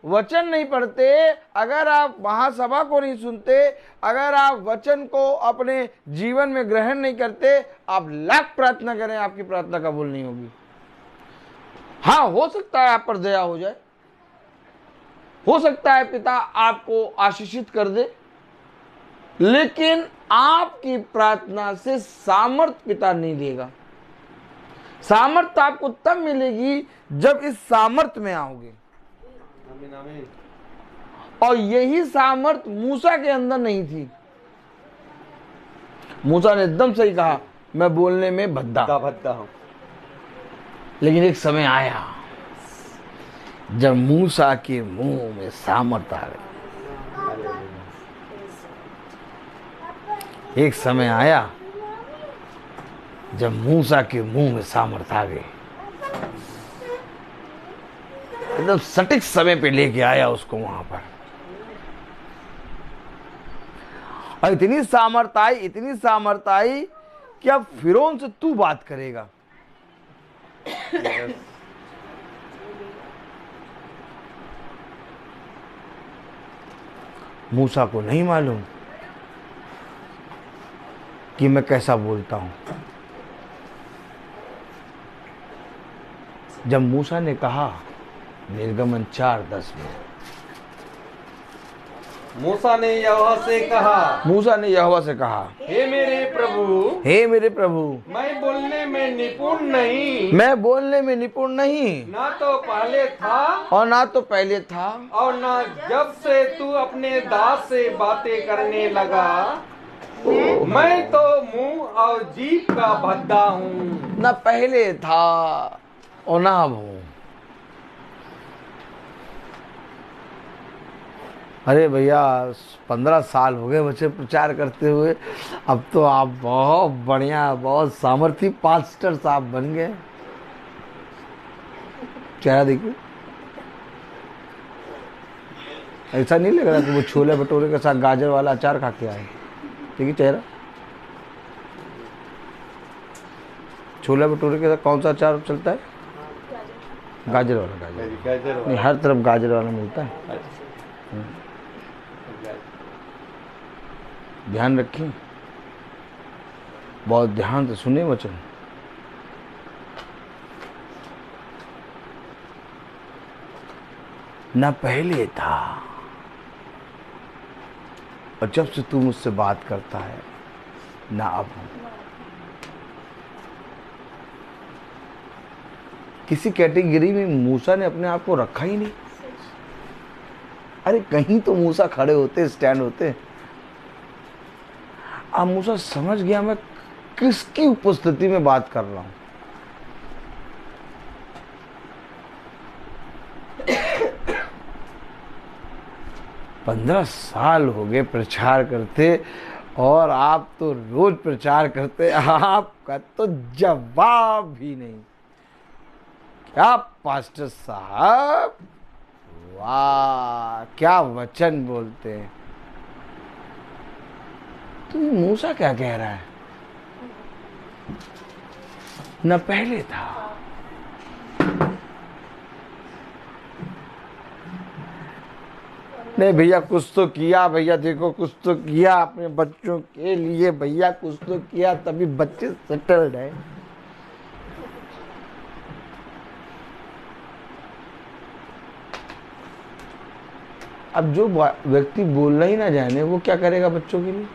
वचन नहीं पढ़ते, अगर आप महासभा को नहीं सुनते, अगर आप वचन को अपने जीवन में ग्रहण नहीं करते, आप लाख प्रार्थना करें, आपकी प्रार्थना कबूल नहीं होगी। हाँ, हो सकता है आप पर दया हो जाए, हो सकता है पिता आपको आशीषित कर दे, लेकिन आपकी प्रार्थना से सामर्थ पिता नहीं देगा। सामर्थ आपको तब मिलेगी जब इस सामर्थ में आओगे। आमीन आमीन। और यही सामर्थ मूसा के अंदर नहीं थी। मूसा ने एकदम सही कहा, मैं बोलने में भद्दा हूं। लेकिन एक समय आया जब मूसा के मुंह में सामर्थ आ गई। एक समय आया जब मूसा के मुंह में सामर्थ आ गई। एकदम सटीक समय पे लेके आया उसको वहां पर, और इतनी सामर्थ आई कि अब फिरौन से तू बात करेगा। मूसा को नहीं मालूम कि मैं कैसा बोलता हूं। जब मूसा ने कहा, निर्गमन 4:10 में, मूसा ने यहोवा से कहा, हे मेरे प्रभु, मैं बोलने में निपुण नहीं, ना तो पहले था और ना तो पहले था, और ना जब से तू अपने दास से बातें करने लगा। मैं तो मुंह और जीभ का भद्दा हूँ। ना पहले था और ना अब हूं। अरे भैया, 15 साल हो गए बच्चे प्रचार करते हुए, अब तो आप बहुत बढ़िया, बहुत सामर्थी पास्टर साहब बन गए। चेहरा देखिए, ऐसा नहीं लग रहा कि वो छोले भटूरे के साथ गाजर वाला अचार खा के आए। देखिए चेहरा, छोले भटूरे के साथ कौन सा अचार चलता है? गाजर वाला। नहीं, हर तरफ गाजर वाला मिलता है। ध्यान रखिए, बहुत ध्यान से सुने वचन। ना पहले था, और जब से तू मुझसे बात करता है, ना अब हूं। किसी कैटेगरी में मूसा ने अपने आप को रखा ही नहीं। अरे कहीं तो मूसा खड़े होते, स्टैंड होते। अब मूसा समझ गया मैं किसकी उपस्थिति में बात कर रहा हूं। पंद्रह साल हो गए प्रचार करते, और आप तो रोज प्रचार करते, आपका तो जवाब ही नहीं। क्या पास्टर साहब, वाह, क्या वचन बोलते हैं। तो मूसा क्या कह रहा है? न पहले था, नहीं भैया कुछ तो किया, भैया देखो कुछ तो किया अपने बच्चों के लिए, भैया कुछ तो किया, तभी बच्चे सेटल्ड है। अब जो व्यक्ति बोलना ही ना जाने, वो क्या करेगा बच्चों के लिए?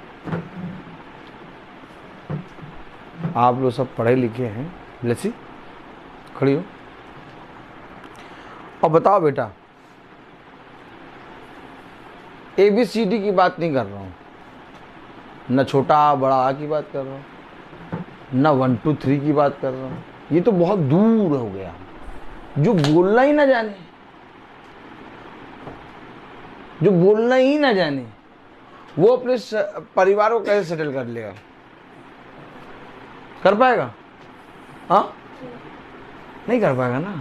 आप लोग सब पढ़े लिखे हैं, लसी खड़ी हो और बताओ बेटा, ABCD की बात नहीं कर रहा हूं, न छोटा बड़ा की बात कर रहा हूं, न 1 2 3 की बात कर रहा हूं। ये तो बहुत दूर हो गया। जो बोलना ही ना जाने, जो बोलना ही ना जाने, वो अपने परिवार को कैसे सेटल कर लेगा? कर पाएगा? हाँ, नहीं कर पाएगा ना।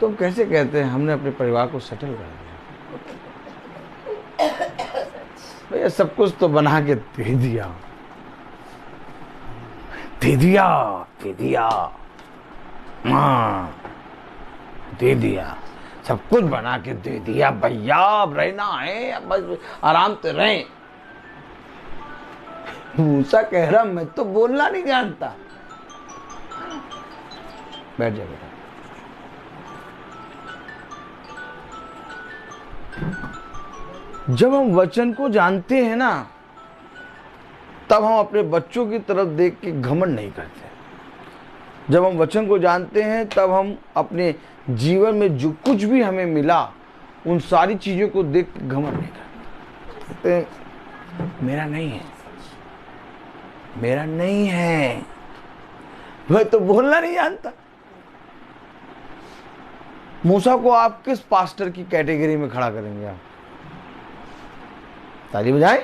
तो कैसे कहते हैं हमने अपने परिवार को सेटल कर दिया? भैया सब कुछ तो बना के दे दिया, दे दिया, दे दिया, हाँ दे दिया। सब कुछ बना के दे दिया भैया, अब रहना है, अब बस आराम से रहें। मूसा कह रहा मैं तो बोलना नहीं जानता। बैठ जा बेटा। जब हम वचन को जानते हैं ना, तब हम अपने बच्चों की तरफ देख के घमंड नहीं करते। जब हम वचन को जानते हैं, तब हम अपने जीवन में जो कुछ भी हमें मिला, उन सारी चीजों को देख के घमंड नहीं करते। मेरा नहीं है, मेरा नहीं है, मैं तो बोलना नहीं जानता। मूसा को आप किस पास्टर की कैटेगरी में खड़ा करेंगे? आप ताली बजाएं।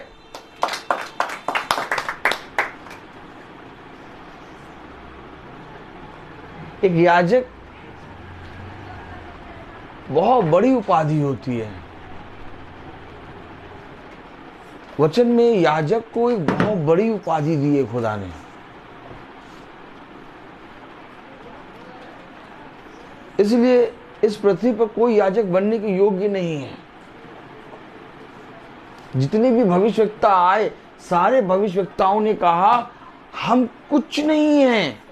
एक याजक बहुत बड़ी उपाधि होती है। वचन में याजक को एक बहुत बड़ी उपाधि दी है खुदा ने। इसलिए इस पृथ्वी पर कोई याजक बनने के योग्य नहीं है। जितने भी भविष्यवक्ता आए, सारे भविष्यवक्ताओं ने कहा हम कुछ नहीं हैं।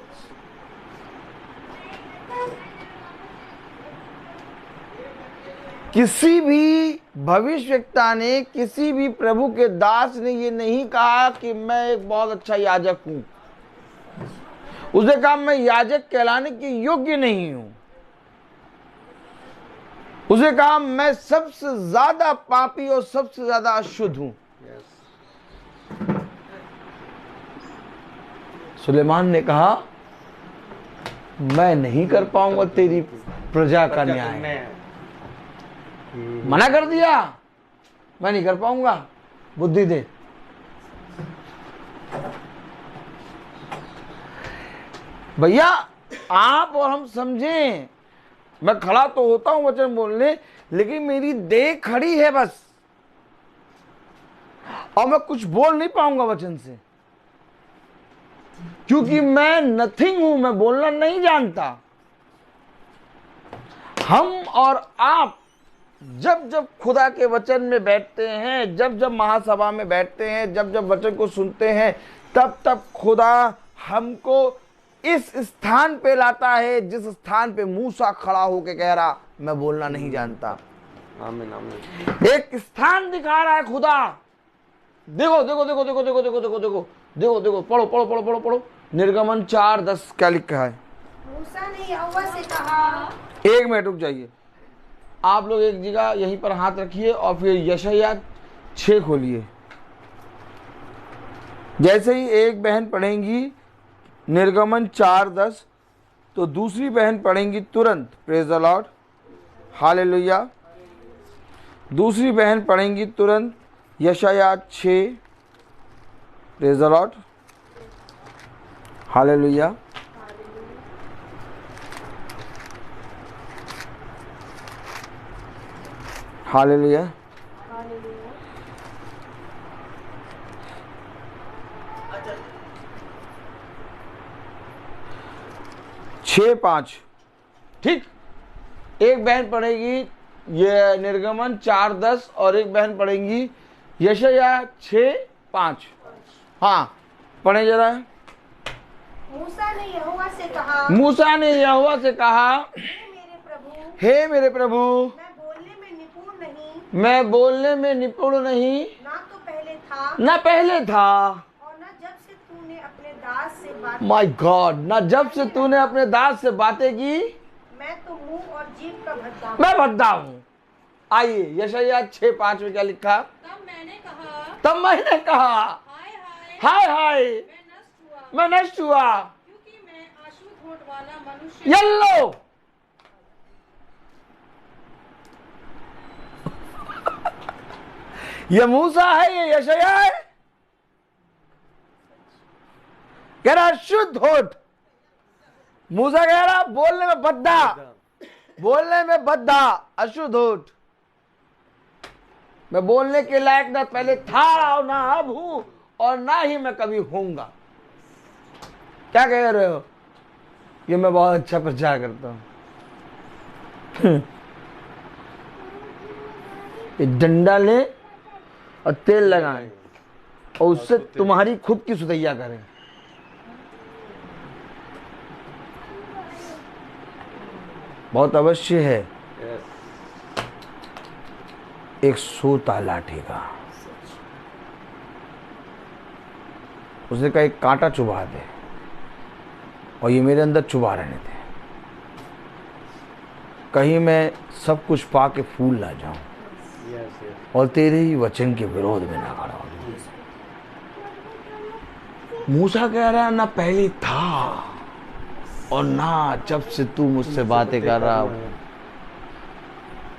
किसी भी भविष्यवक्ता ने, किसी भी प्रभु के दास ने ये नहीं कहा कि मैं एक बहुत अच्छा याजक हूं। उसने कहा मैं याजक कहलाने के योग्य नहीं हूं। उसने कहा मैं सबसे ज्यादा पापी और सबसे ज्यादा अशुद्ध हूं। सुलेमान ने कहा मैं नहीं कर पाऊंगा तेरी प्रजा का न्याय। मना कर दिया, मैं नहीं कर पाऊंगा, बुद्धि दे। भैया आप और हम समझें, मैं खड़ा तो होता हूं वचन बोलने, लेकिन मेरी देह खड़ी है बस, और मैं कुछ बोल नहीं पाऊंगा वचन से, क्योंकि मैं नथिंग हूं, मैं बोलना नहीं जानता। हम और आप जब जब खुदा के वचन में बैठते हैं, जब जब महासभा में बैठते हैं, जब जब वचन को सुनते हैं, तब तब खुदा हमको इस स्थान पे लाता है जिस स्थान पे मूसा खड़ा होके कह रहा मैं बोलना नहीं जानता। आमीन आमीन। एक स्थान दिखा रहा है खुदा। देखो देखो देखो देखो देखो देखो देखो देखो देखो देखो, पढ़ो पढ़ो पढ़ो पढ़ो पढ़ो। निर्गमन 4:10 क्या लिखा है? मूसा ने यहोवा से कहा। एक मिनट रुक जाइए, आप लोग एक जगह यहीं पर हाथ रखिए और फिर यशायाह 6 खोलिए। जैसे ही एक बहन पढ़ेंगी निर्गमन 4:10, तो दूसरी बहन पढ़ेंगी तुरंत प्रेज द लॉर्ड, हालेलुया। दूसरी बहन पढ़ेंगी तुरंत यशायाह 6, praise the Lord, hallelujah. Hallelujah. छः 5 ठीक। एक बहन पढ़ेगी ये निर्गमन 4:10 और एक बहन पढ़ेंगी यशायाह 6:5। हाँ पढ़े जरा। मूसा ने यहोवा से कहा। मूसा ने यहोवा से कहा, हे मेरे प्रभु, मैं बोलने में निपुण नहीं, मैं बोलने में निपुण नहीं, ना तो पहले था, न पहले था, और न जब से तूने अपने दास से बात, माय गॉड, न जब से तूने अपने दास से बातें की, मैं तो मुंह और जीभ का भद्दा हूँ। मैं भद्दा हूँ। आइए यशायाह 6:5 में क्या लिखा? तब मैंने कहा हाय हाय मैं नष्ट हुआ, क्योंकि मैं अशुद्ध होठ वाला मनुष्य। यल्लो ये मूसा है, ये यशायाह है। कह रहा शुद्ध होठ। मूसा कह रहा बोलने में भद्दा, बोलने में भद्दा, अशुद्ध होठ। मैं बोलने के लायक ना पहले था और ना अब हूं और ना ही मैं कभी होऊंगा। क्या कह रहे हो? ये मैं बहुत अच्छा प्रचार करता हूं। ये डंडा ले और तेल लगाएं और उससे तुम्हारी खुद की सुतैया करें। बहुत अवश्य है एक सोता लाठी का, उसने कहा एक कांटा चुभा दे और ये मेरे अंदर चुभा रहने दे, कहीं मैं सब कुछ पा के फूल ना जाऊं और तेरे ही वचन के विरोध में ना खड़ा हो। मूसा कह रहा ना पहले था और ना जब से तू मुझसे बातें कर रहा हूं,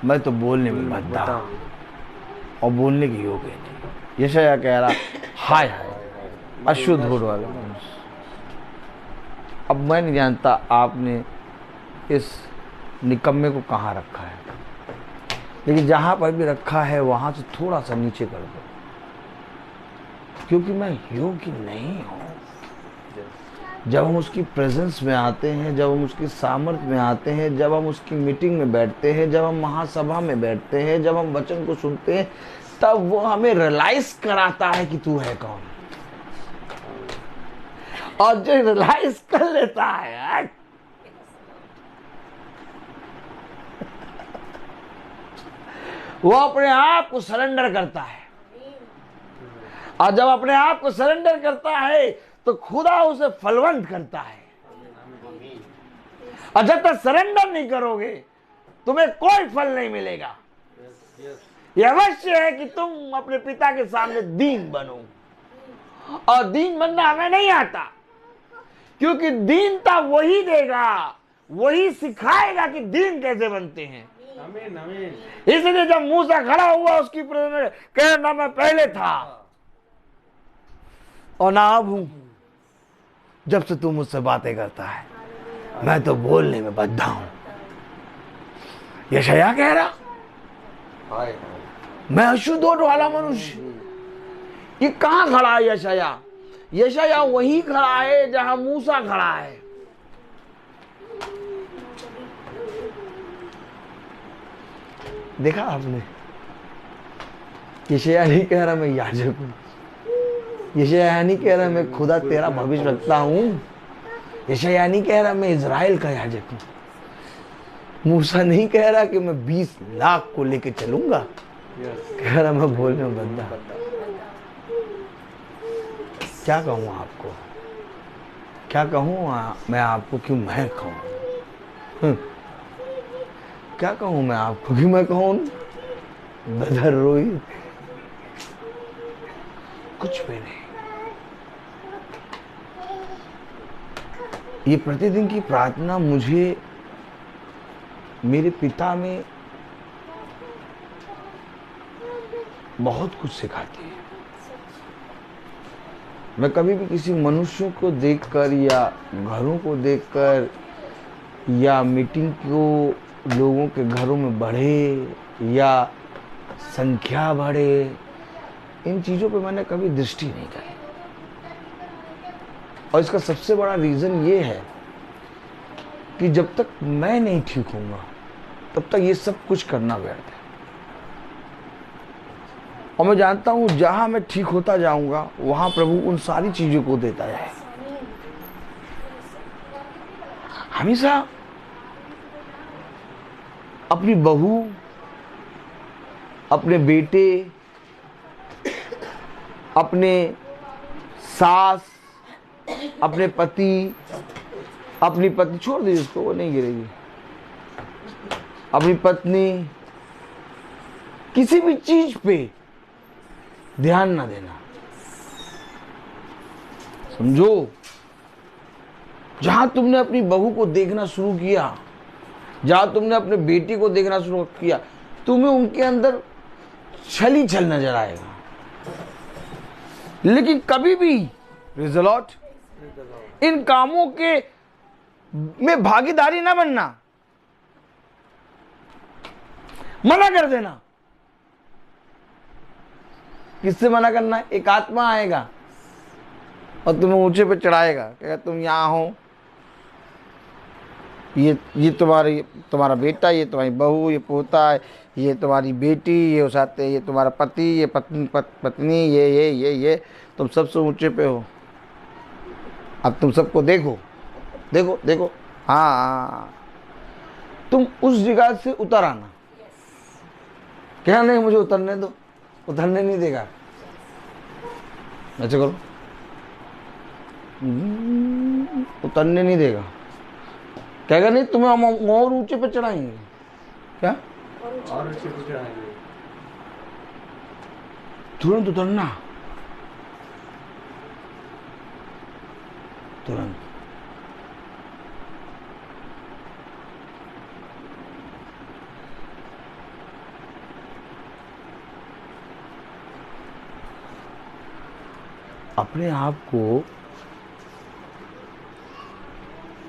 मैं तो बोलने में बद्धा और बोलने की योग्य नहीं। यशायाह कह रहा हाय हाय अशुद्ध होने वाला मनुष्य। अब मैं नहीं जानता आपने इस निकम्मे को कहाँ रखा है, लेकिन जहाँ पर भी रखा है वहाँ से थोड़ा सा नीचे कर दो, क्योंकि मैं योग्य नहीं हूँ। जब हम उसकी प्रेजेंस में आते हैं, जब हम उसकी सामर्थ्य में आते हैं, जब हम उसकी मीटिंग में बैठते हैं, जब हम महासभा में बैठते हैं, जब हम वचन को सुनते हैं, तब वो हमें रियलाइज कराता है कि तू है कौन। और जो रियलाइज कर लेता है वो अपने आप को सरेंडर करता है, और जब अपने आप को सरेंडर करता है तो खुदा उसे फलवंत करता है। और जब तक सरेंडर नहीं करोगे तुम्हें कोई फल नहीं मिलेगा। यह अवश्य है कि तुम अपने पिता के सामने दीन बनो, और दीन बनना हमें नहीं आता, क्योंकि दीनता वही देगा, वही सिखाएगा कि दीन कैसे बनते हैं। इसलिए जब मूसा खड़ा हुआ उसकी कह ना मैं पहले था और ना अब हूं, जब से तू मुझसे बातें करता है मैं तो बोलने में बद्धा हूं। यशायाह कह रहा मैं अशुद्ध होने वाला मनुष्य। ये कहां खड़ा है यशायाह? यशायाह वहीं खड़ा है जहां मूसा खड़ा है। देखा आपने, यशायाह नहीं कह रहा मैं याजक हूं, यशायाह नहीं कह रहा मैं खुदा तेरा भविष्यवक्ता हूं, यशायाह नहीं कह रहा मैं इजराइल का याजक हूं, मूसा नहीं कह रहा कि मैं 20 लाख को लेके चलूंगा, कह रहा मैं बोलने में बंदा। क्या कहूं आपको, क्या कहूं मैं आपको कि मैं कहूं, क्या कहूं मैं आपको कि मैं कौन? ब्रदर रोहित कुछ भी नहीं। ये प्रतिदिन की प्रार्थना मुझे मेरे पिता में बहुत कुछ सिखाती है। मैं कभी भी किसी मनुष्यों को देखकर या घरों को देखकर या मीटिंग को लोगों के घरों में बढ़े या संख्या बढ़े, इन चीज़ों पे मैंने कभी दृष्टि नहीं करी। और इसका सबसे बड़ा रीज़न ये है कि जब तक मैं नहीं ठीक होऊंगा तब तक ये सब कुछ करना व्यर्थ है। और मैं जानता हूं जहां मैं ठीक होता जाऊंगा वहां प्रभु उन सारी चीज़ों को देता है। हमेशा अपनी बहू, अपने बेटे, अपने सास, अपने पति, अपनी पत्नी, छोड़ दीजिए उसको, वो नहीं गिरेगी, अपनी पत्नी, किसी भी चीज पे ध्यान ना देना। समझो, जहां तुमने अपनी बहू को देखना शुरू किया, जहां तुमने अपने बेटी को देखना शुरू किया, तुम्हें उनके अंदर छल ही छल नजर आएगा। लेकिन कभी भी रिजल्ट इन कामों के में भागीदारी ना बनना, मना कर देना। किससे मना करना? एक आत्मा आएगा और तुम्हें ऊंचे पे चढ़ाएगा, कहेगा तुम यहां हो, ये तुम्हारा बेटा, ये तुम्हारी बहू, ये पोता है, ये तुम्हारी बेटी, ये उसाते, ये तुम्हारा पति, ये पत्नी, ये तुम सबसे ऊंचे पे हो। अब तुम सबको देखो देखो देखो। हाँ, तुम उस जगह से उतर आना। क्या नहीं, मुझे उतरने दो, उतरने नहीं देगा। ऐसे करो, उतरने नहीं देगा। कहेगा नहीं तुम्हें हम और ऊंचे पे चढ़ाएंगे। क्या और ऊंचे पे चढ़ाएंगे। तुरंत उतरना, तुरंत। अपने आप को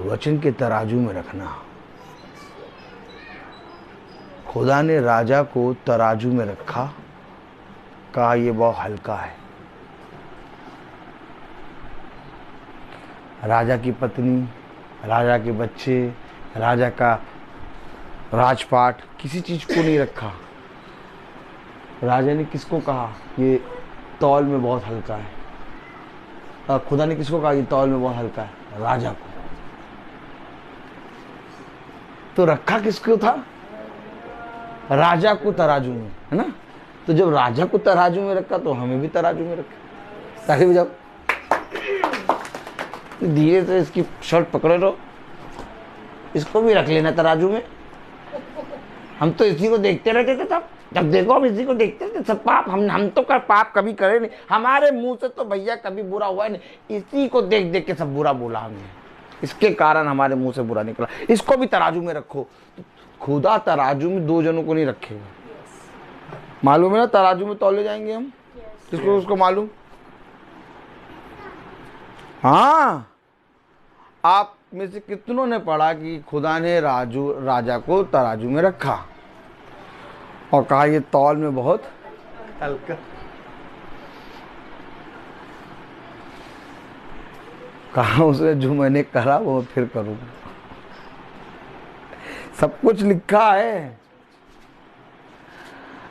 वचन के तराजू में रखना। खुदा ने राजा को तराजू में रखा, कहा यह बहुत हल्का है। राजा की पत्नी, राजा के बच्चे, राजा का राजपाट, किसी चीज को नहीं रखा। राजा ने किसको कहा ये तौल में बहुत हल्का है? खुदा ने किसको कहा ये तौल में बहुत हल्का है? राजा को। तो रखा किसको था? राजा को तराजू में, है ना? तो जब राजा को तराजू में रखा तो हमें भी तराजू में रखा। ताकि भी जब धीरे से इसकी शर्ट पकड़े रहो, इसको भी रख लेना तराजू में। हम तो इसी को देखते रहते थे तब। जब देखो हम इसी को देखते थे सब पाप। हम तो पाप कभी करे नहीं। हमारे मुंह से तो भैया कभी बुरा हुआ नहीं। इसी को देख देख के सब बुरा बोला हमने। इसके कारण हमारे मुंह से बुरा निकला। इसको भी तराजू में रखो। तो खुदा तराजू में दो जनों को नहीं रखेगा। मालूम है ना, तराजू में तौले जाएंगे हम। किसको उसको मालूम? हाँ, आप में से कितनों ने पढ़ा कि खुदा ने राजा को तराजू में रखा और कहा ये तौल में बहुत हल्का। कहा उसने जो मैंने करा वो फिर करूंगा। सब कुछ लिखा है।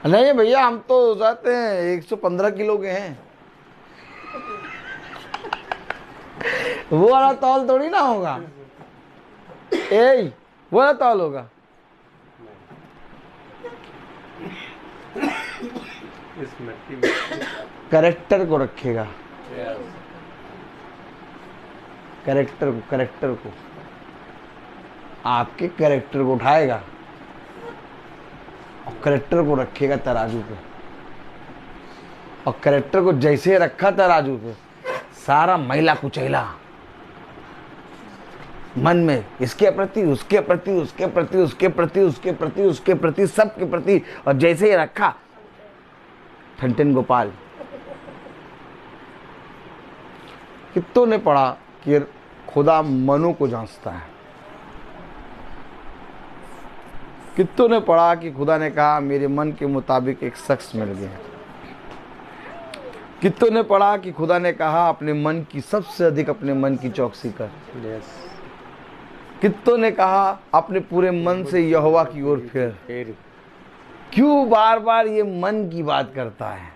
नहीं भैया, हम तो जाते हैं 115 किलो के हैं। वो वाला तौल थोड़ी ना होगा। वो वाला तौल होगा। इस मिट्टी में कैरेक्टर को रखेगा। कैरेक्टर को आपके कैरेक्टर को उठाएगा और कैरेक्टर को रखेगा तराजू पे। और कैरेक्टर को जैसे रखा तराजू पे, सारा मैला कुचैला मन में इसके प्रति, उसके प्रति, उसके प्रति, उसके प्रति, उसके प्रति, उसके प्रति, सबके प्रति, और जैसे ही रखा ठनठन गोपाल। कितनों ने पढ़ा कि खुदा मनों को जांचता है। कितनों ने पढ़ा कि खुदा ने कहा मेरे मन के मुताबिक एक शख्स मिल गया। कितनों ने पढ़ा कि खुदा ने कहा अपने मन की सबसे अधिक अपने मन की चौकसी कर। कितनों ने कहा अपने पूरे मन से यहोवा की ओर फिर। क्यों बार बार ये मन की बात करता है?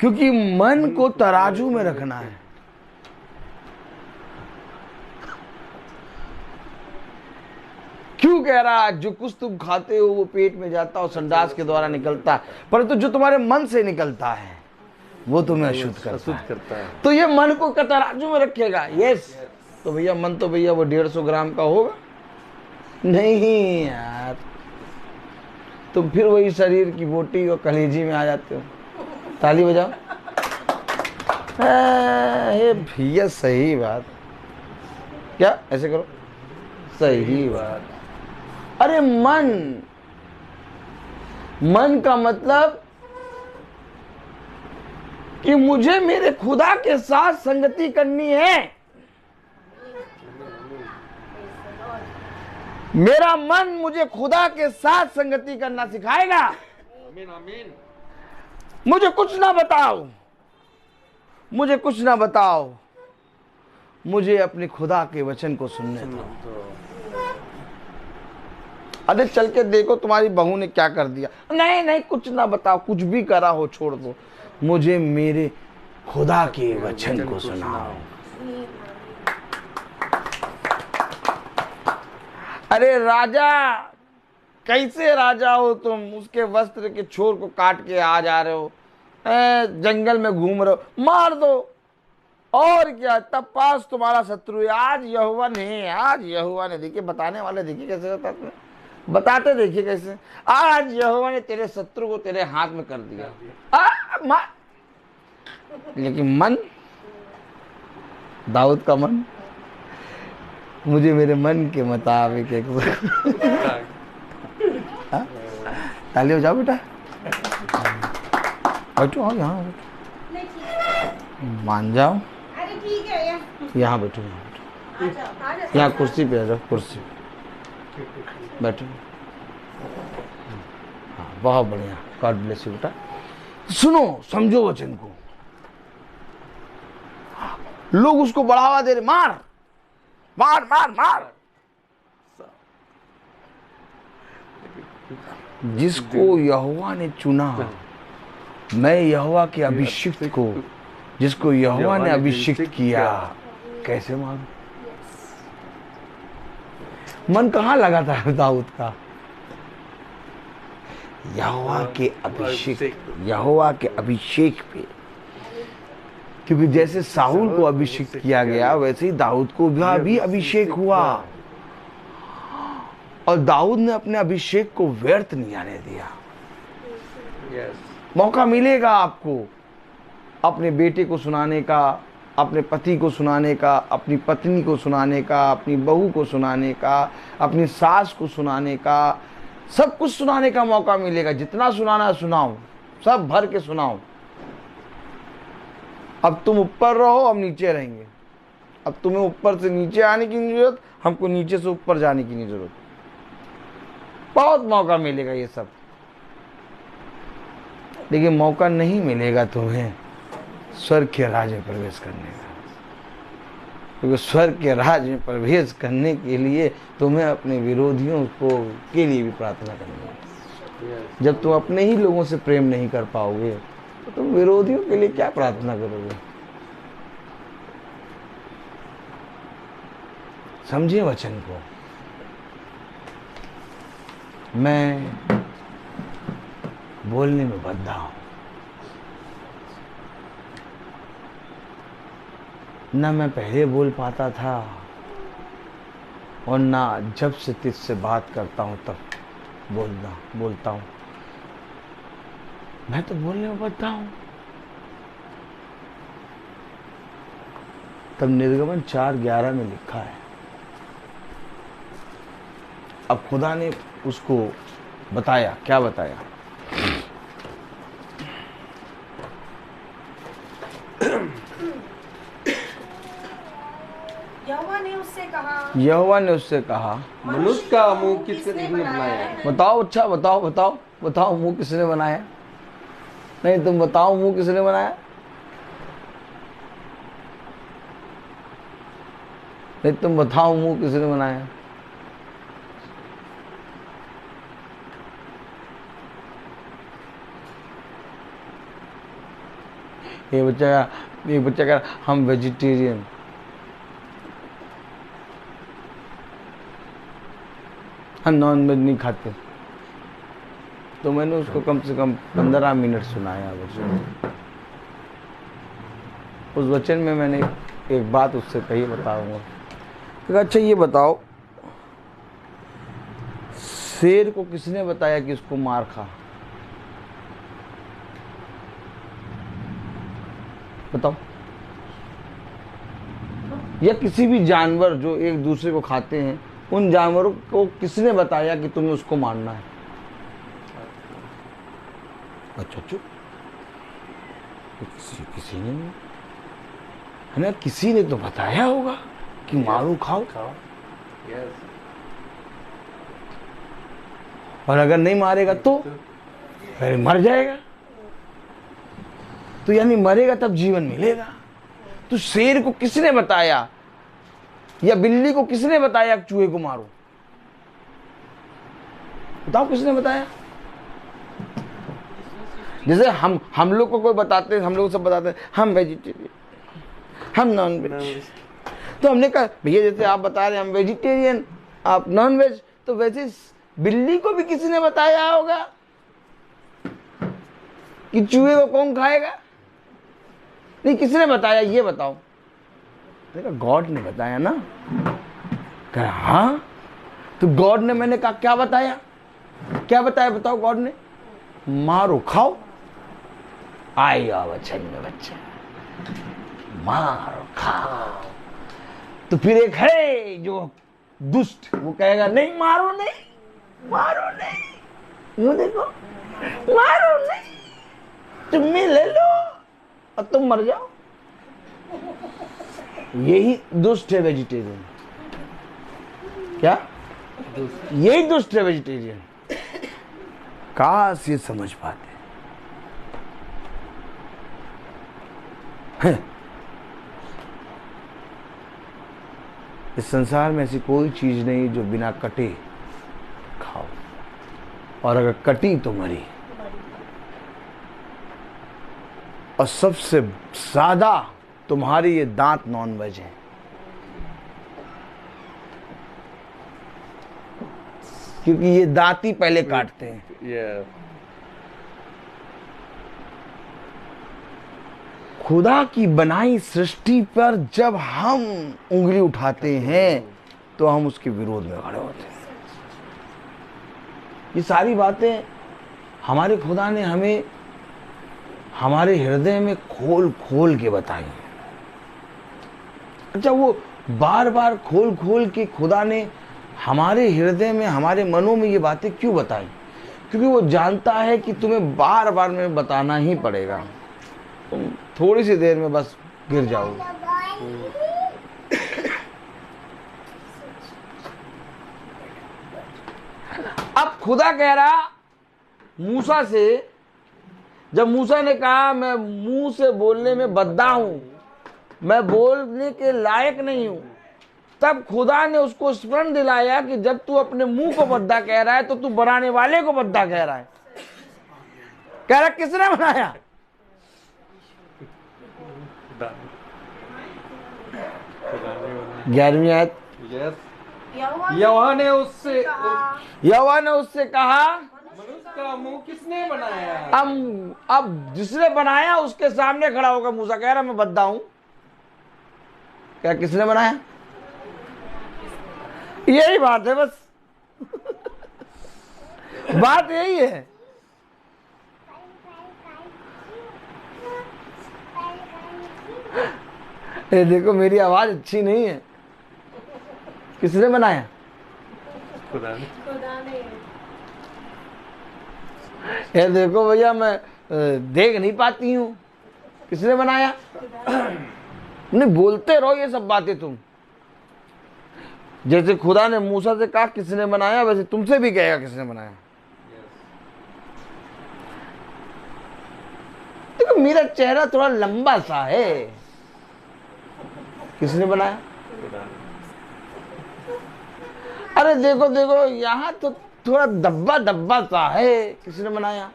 क्योंकि मन को तराजू में रखना है। क्यों कह रहा जो कुछ तुम खाते हो वो पेट में जाता और संडास के द्वारा निकलता है, परंतु जो तुम्हारे मन से निकलता है वो तुम्हें अशुद्ध करता है। तो ये मन को तराजू में रखेगा। यस, तो भैया मन तो भैया वो 150 ग्राम का होगा नहीं यार। तुम फिर वही शरीर की बोटी और कलेजी में आ जाते हो। ताली बजाओ। हे भैया सही बात। क्या ऐसे करो? सही बात। अरे मन का मतलब कि मुझे मेरे खुदा के साथ संगति करनी है। मेरा मन मुझे खुदा के साथ संगति करना सिखाएगा। आमीन आमीन। मुझे कुछ ना बताओ, मुझे कुछ ना बताओ, मुझे अपने खुदा के वचन को सुनने दो। अरे चल के देखो तुम्हारी बहू ने क्या कर दिया। नहीं नहीं कुछ ना बताओ, कुछ भी करा हो छोड़ दो, मुझे मेरे खुदा के वचन को सुनाओ। अरे राजा, कैसे राजा हो तुम? उसके वस्त्र के छोर को काट के आ जा रहे हो, जंगल में घूम रहे हो, मार दो और क्या। तब पास तुम्हारा शत्रु है। आज यहोवा ने देखिए, बताने वाले देखिए कैसे बताते देखिए कैसे। आज यहोवा ने तेरे शत्रु को तेरे हाथ में कर दिया। लेकिन मन, दाऊद का मन, मुझे मेरे मन के मुताबिक ताली हो जाओ बेटा, बैठो, आओ यहाँ मान जाओ। अरे ठीक है, यहाँ बैठो, यहाँ कुर्सी पे आ जाओ, कुर्सी बैठो। हाँ बहुत बढ़िया, गॉड ब्लेस यू बेटा। सुनो, समझो वचन को। लोग उसको बढ़ावा दे रहे, मार मार मार मार। जिसको यहोवा ने चुना, मैं यहोवा के अभिषिक्त को, जिसको यहोवा ने अभिषिक्त किया, कैसे मारूं? मन कहाँ लगा था दाऊद का? यहोवा के अभिषेक पे। क्योंकि जैसे साहुल को अभिषेक किया गया, वैसे ही दाऊद को भी अभिषेक हुआ, और दाऊद ने अपने अभिषेक को व्यर्थ नहीं आने दिया। मौका मिलेगा आपको अपने बेटे को सुनाने का, अपने पति को सुनाने का, अपनी पत्नी को सुनाने का, अपनी बहू को सुनाने का, अपनी सास को सुनाने का, सब कुछ सुनाने का मौका मिलेगा। जितना सुनाना है सुनाओ, सब भर के सुनाओ। अब तुम ऊपर रहो, हम नीचे रहेंगे। अब तुम्हें ऊपर से नीचे आने की नहीं जरूरत, हमको नीचे से ऊपर जाने की नहीं जरूरत। बहुत मौका मिलेगा ये सब, लेकिन मौका नहीं मिलेगा तुम्हें स्वर्ग के राज में प्रवेश करने का। क्योंकि स्वर्ग के राज में प्रवेश करने के लिए तुम्हें अपने विरोधियों के लिए भी प्रार्थना करनी है। जब तुम अपने ही लोगों से प्रेम नहीं कर पाओगे तो तुम विरोधियों के लिए क्या प्रार्थना करोगे? समझिए वचन को। मैं बोलने में बद्धा हूं, ना मैं पहले बोल पाता था, और ना जब से तुझसे बात करता हूं तब बोलता हूं। मैं तो बोलने में बद्धा हूं। तब निर्गमन 4:11 में लिखा है। अब खुदा ने उसको बताया, क्या बताया? यहोवा ने उससे कहा, मनुष्य का मुंह किसने बनाया? बताओ, अच्छा बताओ मुंह किसने बनाया? नहीं तुम बताओ मुंह किसने बनाया? नहीं तुम बताओ मुंह किसने बनाया? ये बच्चा कह हम वेजिटेरियन, हम नॉन वेज नहीं खाते। तो मैंने उसको कम से कम 15 मिनट सुनाया वचन। उस वचन में मैंने एक बात उससे कही, बताऊंगा। तो अच्छा ये बताओ, शेर को किसने बताया कि उसको मार खा? बताओ। या किसी भी जानवर जो एक दूसरे को खाते हैं, उन जानवरों को किसने बताया कि तुम्हें उसको मारना है? अच्छा चुप, किसी ने नहीं, है ना? किसी ने तो बताया होगा कि मारो खाओ। और अगर नहीं मारेगा तो फिर मर जाएगा। तो यानी मरेगा तब जीवन मिलेगा। तो शेर को किसने बताया, या बिल्ली को किसने बताया चूहे को मारो? बताओ किसने बताया? जैसे हम लोग को कोई बताते, हम लोग सब बताते हैं हम वेजिटेरियन, हम नॉन वेज। तो हमने कहा भैया जैसे आप बता रहे हैं हम वेजिटेरियन, आप नॉन वेज, तो वैसे बिल्ली को भी किसी ने बताया होगा कि चूहे को कौन खाएगा? नहीं, किसने बताया ये बताओ? देखा गॉड ने बताया ना। कहा हाँ, तो गॉड ने, मैंने कहा क्या बताया? क्या बताया बताओ गॉड ने? मारो खाओ, आएगा वचन में बच्चा, मारो खाओ। तो फिर एक है जो दुष्ट, वो कहेगा नहीं मारो नहीं, मारो नहीं, यूं देखो, मारो नहीं, तुम्हें ले लो और तुम मर जाओ। यही दुष्ट है वेजिटेरियन। क्या? यही दुष्ट है वेजिटेरियन। काश ये समझ पाते हैं। इस संसार में ऐसी कोई चीज नहीं जो बिना कटे खाओ, और अगर कटी तो मरी। और सबसे ज्यादा तुम्हारी ये दांत नॉन वेज है। क्योंकि ये दांत ही पहले काटते हैं। खुदा की बनाई सृष्टि पर जब हम उंगली उठाते हैं तो हम उसके विरोध में खड़े होते हैं। ये सारी बातें हमारे खुदा ने हमें हमारे हृदय में खोल खोल के बताई। अच्छा, वो बार बार खोल खोल के खुदा ने हमारे हृदय में, हमारे मनों में ये बातें क्यों बताई? क्योंकि वो जानता है कि तुम्हें बार बार में बताना ही पड़ेगा, तुम थोड़ी सी देर में बस गिर जाओगे। अब खुदा कह रहा मूसा से, जब मूसा ने कहा मैं मुंह से बोलने में बद्दा हूं, मैं बोलने के लायक नहीं हूं, तब खुदा ने उसको स्मरण दिलाया कि जब तू अपने मुंह को बद्दा कह रहा है तो तू बनाने वाले को बद्दा कह रहा है। कह रहा किसने बनाया? 11वीं आयत। यहोवा ने उससे कहा मनुष्य का मुंह किसने बनाया? अब जिसने बनाया उसके सामने खड़ा होकर मूसा कह रहा मैं बद्दा हूं। क्या किसने बनाया? यही बात है, बस बात यही है। ये देखो मेरी आवाज अच्छी नहीं है, किसने बनाया? खुदा ने। ये देखो भैया मैं देख नहीं पाती हूँ, किसने बनाया? नहीं, बोलते रहो ये सब बातें तुम। जैसे खुदा ने मूसा से कहा किसने बनाया, वैसे तुमसे भी कहेगा किसने बनाया। देखो मेरा चेहरा थोड़ा लंबा सा है, किसने बनाया? अरे देखो देखो यहाँ तो थोड़ा दब्बा दब्बा सा है, किसने बनाया?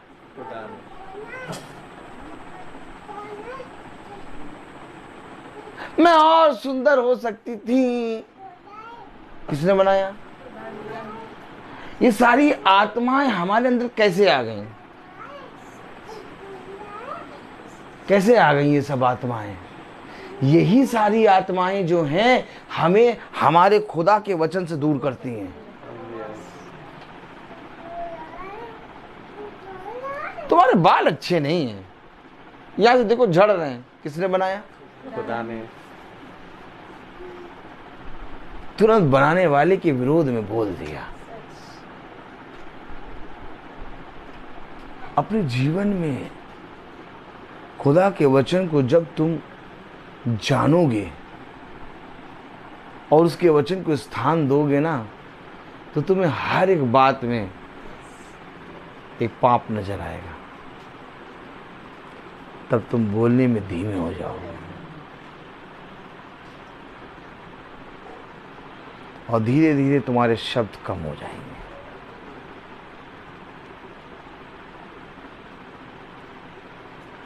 मैं और सुंदर हो सकती थी, किसने बनाया? ये सारी आत्माएं हमारे अंदर कैसे आ गई? कैसे आ गई ये सब आत्माएं? यही सारी आत्माएं जो हैं हमें हमारे खुदा के वचन से दूर करती हैं। तुम्हारे बाल अच्छे नहीं हैं, यहां से देखो झड़ रहे हैं, किसने बनाया? खुदा ने। तुरंत बनाने वाले के विरोध में बोल दिया। अपने जीवन में खुदा के वचन को जब तुम जानोगे और उसके वचन को स्थान दोगे ना, तो तुम्हें हर एक बात में एक पाप नजर आएगा। तब तुम बोलने में धीमे हो जाओगे और धीरे धीरे तुम्हारे शब्द कम हो जाएंगे।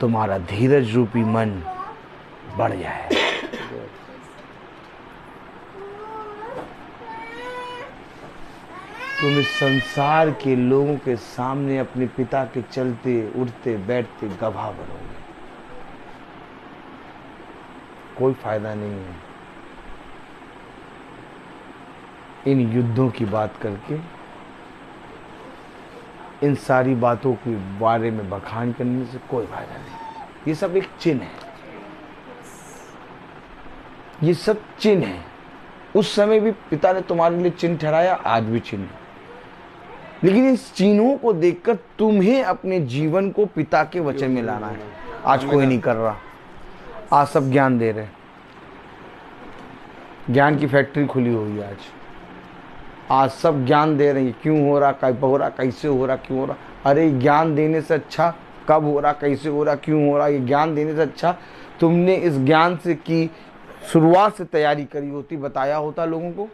तुम्हारा धीरज रूपी मन बढ़ जाए। तुम इस संसार के लोगों के सामने अपने पिता के चलते उठते बैठते गवाह बनोगे। कोई फायदा नहीं है इन युद्धों की बात करके, इन सारी बातों के बारे में बखान करने से कोई फायदा नहीं। ये सब एक चिन्ह है, ये सब चिन्ह है। उस समय भी पिता ने तुम्हारे लिए चिन्ह ठहराया, आज भी चिन्ह है। लेकिन इस चिन्हों को देखकर तुम्हें अपने जीवन को पिता के वचन में लाना है। आज कोई नहीं कर रहा, आज सब ज्ञान दे रहे। ज्ञान की फैक्ट्री खुली हुई है आज सब ज्ञान दे रहे हैं। क्यों हो रहा, कब हो रहा, कैसे हो रहा, क्यों हो रहा। अरे ज्ञान देने से अच्छा कब हो रहा, कैसे हो रहा, क्यों हो रहा, ये ज्ञान देने से अच्छा तुमने इस ज्ञान से की शुरुआत से तैयारी करी होती, बताया होता लोगों को।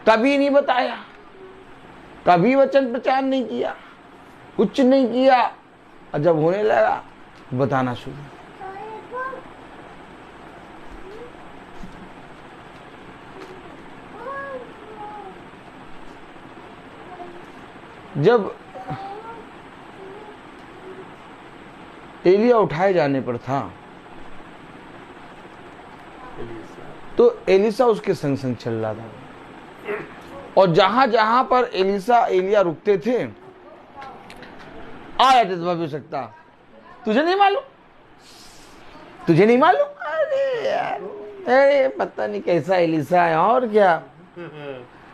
कभी नहीं बताया, कभी वचन प्रचार नहीं किया, कुछ नहीं किया। और जब होने लगा बताना शुरू। जब एलिया उठाए जाने पर था तो एलिसा उसके संग संग चल रहा था, और जहां जहां पर एलिया रुकते थे आ जाते थे भविष्यवक्ता। तुझे नहीं मालूम, तुझे नहीं मालूम, अरे यार, अरे पता नहीं कैसा एलिसा है। और क्या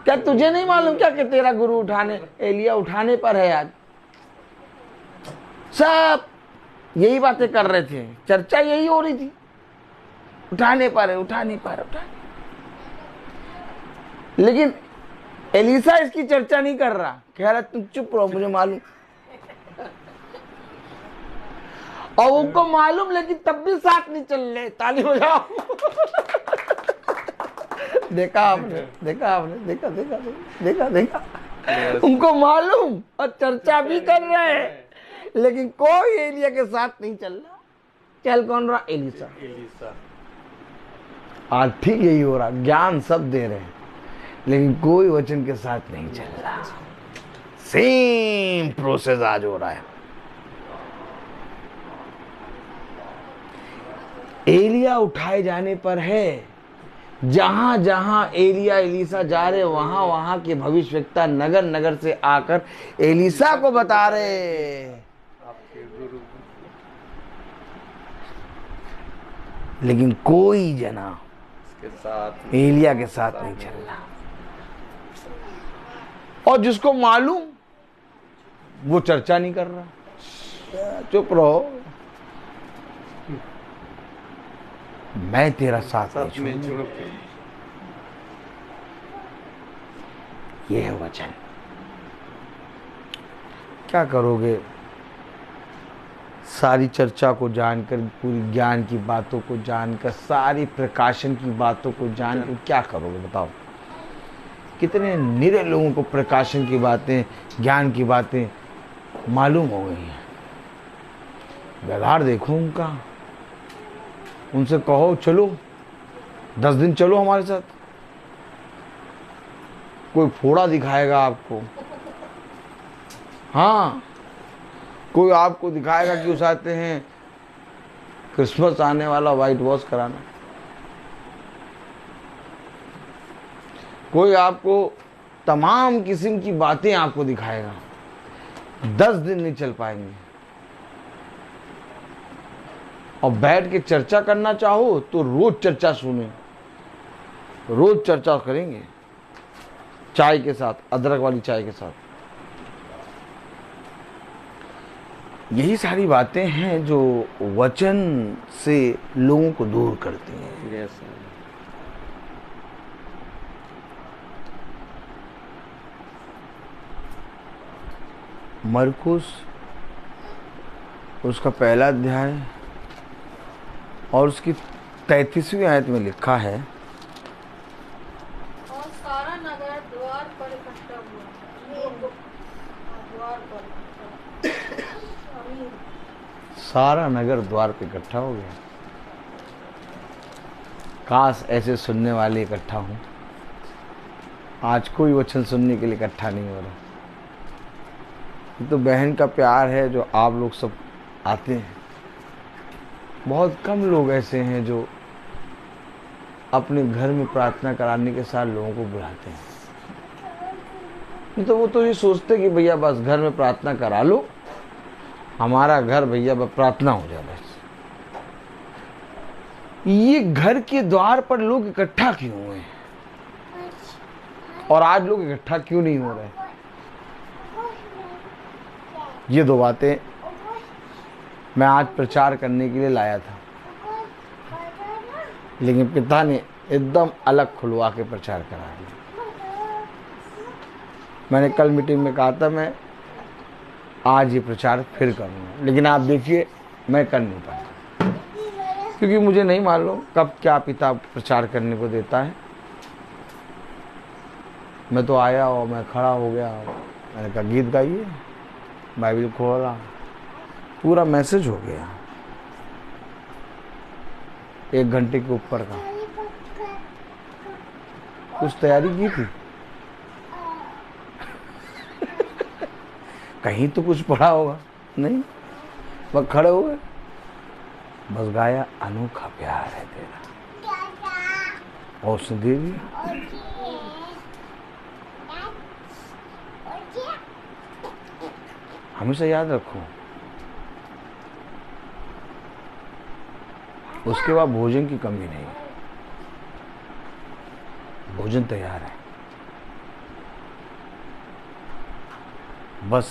क्या तुझे नहीं मालूम क्या कि तेरा गुरु एलिया उठाने पर है। आज सब यही बातें कर रहे थे, चर्चा यही हो रही थी, उठाने पर है, उठाने पर, उठाने। लेकिन एलिसा इसकी चर्चा नहीं कर रहा, कह रहा तुम चुप रहो, मुझे मालूम। और उनको मालूम, लेकिन तब भी साथ नहीं चल रहे। ताली बजाओ। देखा आपने, देखा आपने, देखा देखा देखा देखा। उनको मालूम और चर्चा भी कर रहे हैं, लेकिन कोई एलिया के साथ नहीं चल रहा। चल कौन रहा? एलिसा। आज ठीक यही हो रहा, ज्ञान सब दे रहे हैं लेकिन कोई वचन के साथ नहीं चल रहा। सेम प्रोसेस आज हो रहा है। एलिया उठाए जाने पर है, जहां जहां एलिसा जा रहे वहां वहां के भविष्यवक्ता नगर नगर से आकर एलिसा को बता रहे, लेकिन कोई जना एलिया के साथ नहीं चल रहा। और जिसको मालूम वो चर्चा नहीं कर रहा, चुप रहो, मैं तेरा साथ नहीं छोड़ूंगा। ये है वचन। क्या करोगे? सारी चर्चा को जानकर, पूरी ज्ञान की बातों को जानकर, सारी प्रकाशन की बातों को जानकर क्या करोगे बताओ? कितने निरे लोगों को प्रकाशन की बातें, ज्ञान की बातें मालूम हो गई हैं। व्यवहार देखो उनका, उनसे कहो चलो 10 दिन चलो हमारे साथ, कोई फोड़ा दिखाएगा आपको। हाँ, कोई आपको दिखाएगा कि उस आते हैं क्रिसमस आने वाला, व्हाइट वॉश कराना। कोई आपको तमाम किस्म की बातें आपको दिखाएगा। 10 दिन नहीं चल पाएंगे। और बैठ के चर्चा करना चाहो तो रोज चर्चा सुने, रोज चर्चा करेंगे, चाय के साथ, अदरक वाली चाय के साथ। यही सारी बातें हैं जो वचन से लोगों को दूर करती हैं। मरकुस उसका पहला अध्याय और उसकी 33वीं आयत में लिखा है, और सारा नगर द्वार पर इकट्ठा हुआ। द्वार पर सारा नगर द्वार पे इकट्ठा हो गया। काश ऐसे सुनने वाले इकट्ठा हों। आज कोई वचन सुनने के लिए इकट्ठा नहीं हो रहा। ये तो बहन का प्यार है जो आप लोग सब आते हैं। बहुत कम लोग ऐसे हैं जो अपने घर में प्रार्थना कराने के साथ लोगों को बुलाते हैं। नहीं तो वो तो ये सोचते कि भैया बस घर में प्रार्थना करा लो, हमारा घर भैया बस प्रार्थना हो जाए बस। ये घर के द्वार पर लोग इकट्ठा क्यों हुए हैं और आज लोग इकट्ठा क्यों नहीं हो रहे? ये दो बातें मैं आज प्रचार करने के लिए लाया था, लेकिन पिता ने एकदम अलग खुलवा के प्रचार करा दिया। मैंने कल मीटिंग में कहा था मैं आज ये प्रचार फिर करूँगा, लेकिन आप देखिए मैं कर नहीं पाया, क्योंकि मुझे नहीं मालूम कब क्या पिता प्रचार करने को देता है। मैं तो आया और मैं खड़ा हो गया, मैंने कहा गीत गाइए, बाइबल खोला, पूरा मैसेज हो गया 1 घंटे के ऊपर का। कुछ तैयारी की थी कहीं तो कुछ पढ़ा होगा नहीं, बस खड़े हुए बस गाया अनोखा प्यार है तेरा। और उसने दे दिया। हमेशा याद रखो, उसके बाद भोजन की कमी नहीं, भोजन तैयार है, बस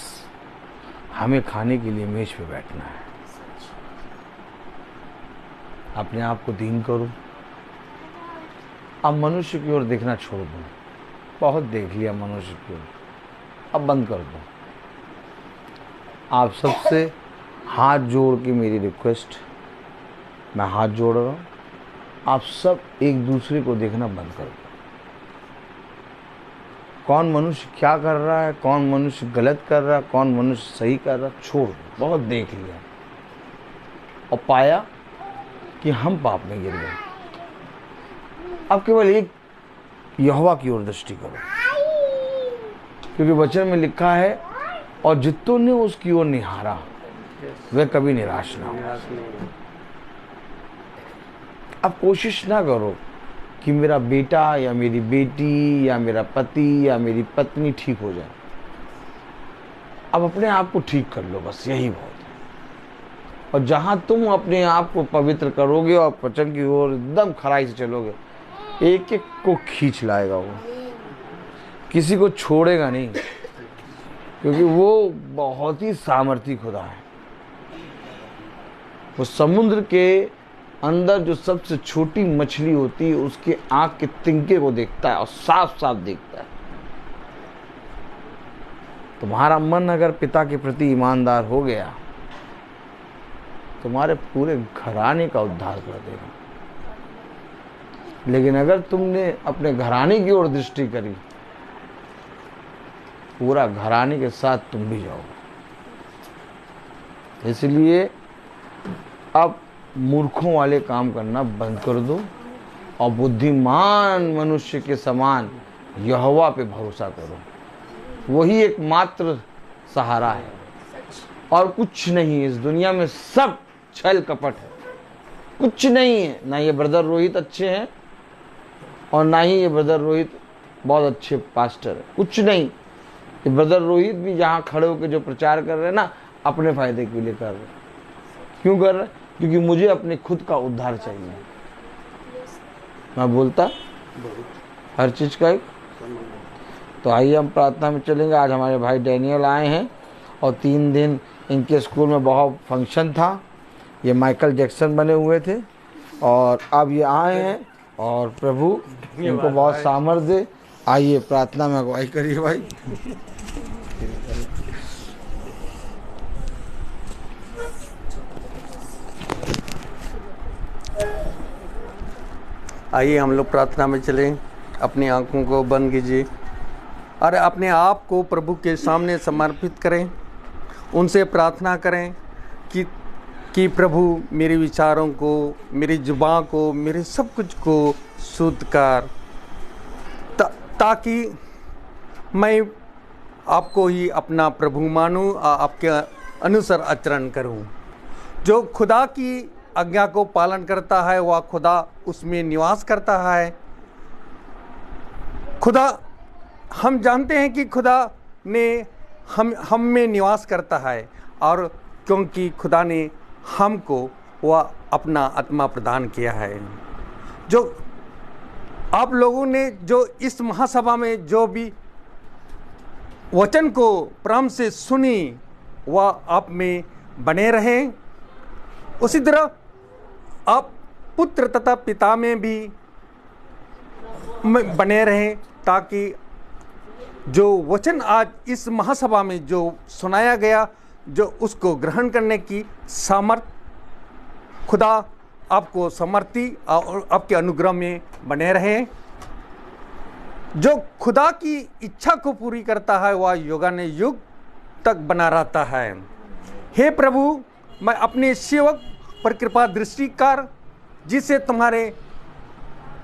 हमें खाने के लिए मेज पे बैठना है। अपने आप को दीन करो। अब मनुष्य की ओर देखना छोड़ दो, बहुत देख लिया मनुष्य की ओर, अब बंद कर दो। आप सबसे हाथ जोड़ के मेरी रिक्वेस्ट, मैं हाथ जोड़ रहा हूँ, आप सब एक दूसरे को देखना बंद कर दो। कौन मनुष्य क्या कर रहा है, कौन मनुष्य गलत कर रहा है, कौन मनुष्य सही कर रहा है, छोड़ दो। बहुत देख लिया और पाया कि हम पाप में गिर गए। अब केवल एक यहोवा की ओर दृष्टि करो, क्योंकि वचन में लिखा है और जितनों ने उसकी ओर निहारा वह कभी निराश ना हो। अब कोशिश ना करो कि मेरा बेटा या मेरी बेटी या मेरा पति या मेरी पत्नी ठीक हो जाए। अब अपने आप को ठीक कर लो, बस यही बहुत है। और जहां तुम अपने आप को पवित्र करोगे और वचन की ओर एकदम खराई से चलोगे, एक एक को खींच लाएगा वो, किसी को छोड़ेगा नहीं, क्योंकि वो बहुत ही सामर्थी खुदा है। वो समुद्र के अंदर जो सबसे छोटी मछली होती है उसके आंख के तिनके को देखता है और साफ साफ देखता है। तुम्हारा मन अगर पिता के प्रति ईमानदार हो गया, तुम्हारे पूरे घराने का उद्धार कर देगा। लेकिन अगर तुमने अपने घराने की ओर दृष्टि करी, पूरा घराने के साथ तुम भी जाओगे। इसलिए अब मूर्खों वाले काम करना बंद कर दो और बुद्धिमान मनुष्य के समान यहोवा पे भरोसा करो। वही एकमात्र सहारा है और कुछ नहीं। इस दुनिया में सब छल कपट है, कुछ नहीं है। ना ये ब्रदर रोहित अच्छे हैं और ना ही ये ब्रदर रोहित बहुत अच्छे पास्टर है, कुछ नहीं। ये ब्रदर रोहित भी जहाँ खड़े होकर जो प्रचार कर रहे हैं ना, अपने फायदे के लिए कर रहे हैं। क्यों कर रहे हैं? क्योंकि मुझे अपने खुद का उद्धार चाहिए। मैं बोलता हर चीज का एक। तो आइए हम प्रार्थना में चलेंगे। आज हमारे भाई डैनियल आए हैं और 3 दिन इनके स्कूल में बहुत फंक्शन था। ये माइकल जैक्सन बने हुए थे और अब ये आए हैं और प्रभु इनको बहुत सामर्थ्य दे। आइए प्रार्थना में अगुवाई करिए भाई। आइए हम लोग प्रार्थना में चलें। अपनी आंखों को बंद कीजिए और अपने आप को प्रभु के सामने समर्पित करें। उनसे प्रार्थना करें कि कि प्रभु मेरे विचारों को, मेरी जुबान को, मेरे सब कुछ को शुद्ध कर, ताकि मैं आपको ही अपना प्रभु मानूं, आपके अनुसार आचरण करूं। जो खुदा की आज्ञा को पालन करता है वह खुदा उसमें निवास करता है। खुदा, हम जानते हैं कि खुदा ने हम में निवास करता है, और क्योंकि खुदा ने हमको वह अपना आत्मा प्रदान किया है। जो आप लोगों ने जो इस महासभा में जो भी वचन को प्रेम से सुनी वह आप में बने रहें। उसी तरह आप पुत्र तथा पिता में भी बने रहें, ताकि जो वचन आज इस महासभा में जो सुनाया गया, जो उसको ग्रहण करने की सामर्थ खुदा आपको समर्थी और आपके अनुग्रह में बने रहे। जो खुदा की इच्छा को पूरी करता है वह युगाने युग तक बना रहता है। हे प्रभु, मैं अपने सेवक पर कृपा दृष्टि कर, जिससे तुम्हारे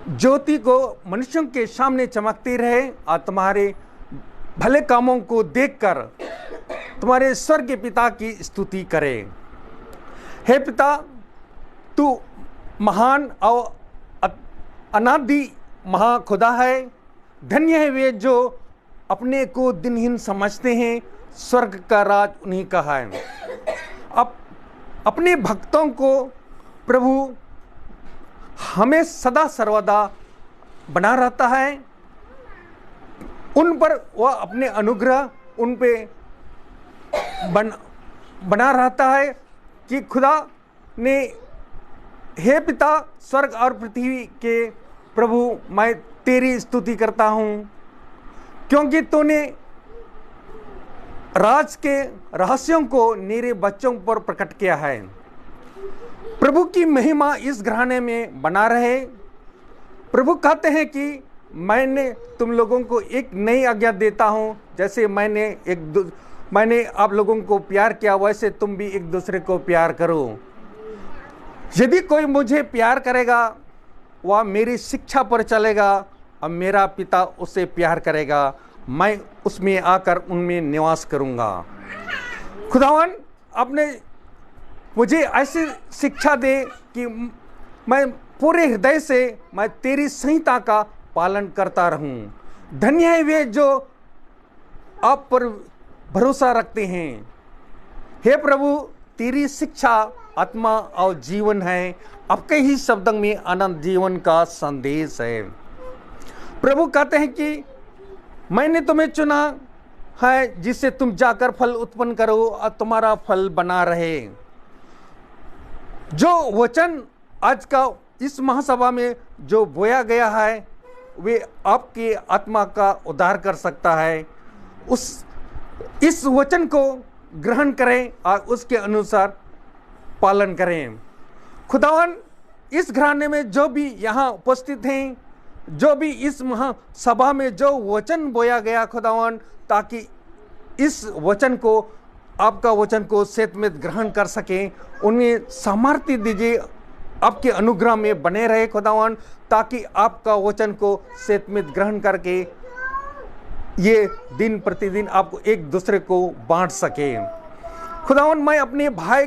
ज्योति को मनुष्यों के सामने चमकती रहे और तुम्हारे भले कामों को देखकर तुम्हारे स्वर्ग के पिता की स्तुति करे। हे पिता, तू महान और अनादि महाखुदा है। धन्य है वे जो अपने को दिनहीन समझते हैं, स्वर्ग का राज उन्हीं का है। अब अपने भक्तों को प्रभु हमें सदा सर्वदा बना रहता है। उन पर वह अपने अनुग्रह उन पे बना रहता है कि खुदा ने, हे पिता, स्वर्ग और पृथ्वी के प्रभु, मैं तेरी स्तुति करता हूँ, क्योंकि तूने राज के रहस्यों को मेरे बच्चों पर प्रकट किया है। प्रभु की महिमा इस घराने में बना रहे। प्रभु कहते हैं कि मैंने तुम लोगों को एक नई आज्ञा देता हूँ, जैसे मैंने आप लोगों को प्यार किया वैसे तुम भी एक दूसरे को प्यार करो। यदि कोई मुझे प्यार करेगा वह मेरी शिक्षा पर चलेगा और मेरा पिता उसे प्यार करेगा, मैं उसमें आकर उनमें निवास करूंगा। खुदावन अपने मुझे ऐसी शिक्षा दे कि मैं पूरे हृदय से मैं तेरी संहिता का पालन करता रहूं। धन्य है वे जो आप पर भरोसा रखते हैं। हे प्रभु, तेरी शिक्षा आत्मा और जीवन है, आपके ही शब्दों में आनंद जीवन का संदेश है। प्रभु कहते हैं कि मैंने तुम्हें चुना है जिससे तुम जाकर फल उत्पन्न करो और तुम्हारा फल बना रहे। जो वचन आज का इस महासभा में जो बोया गया है वे आपके आत्मा का उद्धार कर सकता है। इस वचन को ग्रहण करें और उसके अनुसार पालन करें। खुदावन, इस घराने में जो भी यहाँ उपस्थित हैं, जो भी इस महासभा में जो वचन बोया गया खुदावन, ताकि इस वचन को, आपका वचन को सेतमेत ग्रहण कर सकें, उन्हें सामर्थ्य दीजिए, आपके अनुग्रह में बने रहे खुदावन, ताकि आपका वचन को सेतमेत ग्रहण करके ये दिन प्रतिदिन आपको एक दूसरे को बांट सके। खुदावन, मैं अपने भाई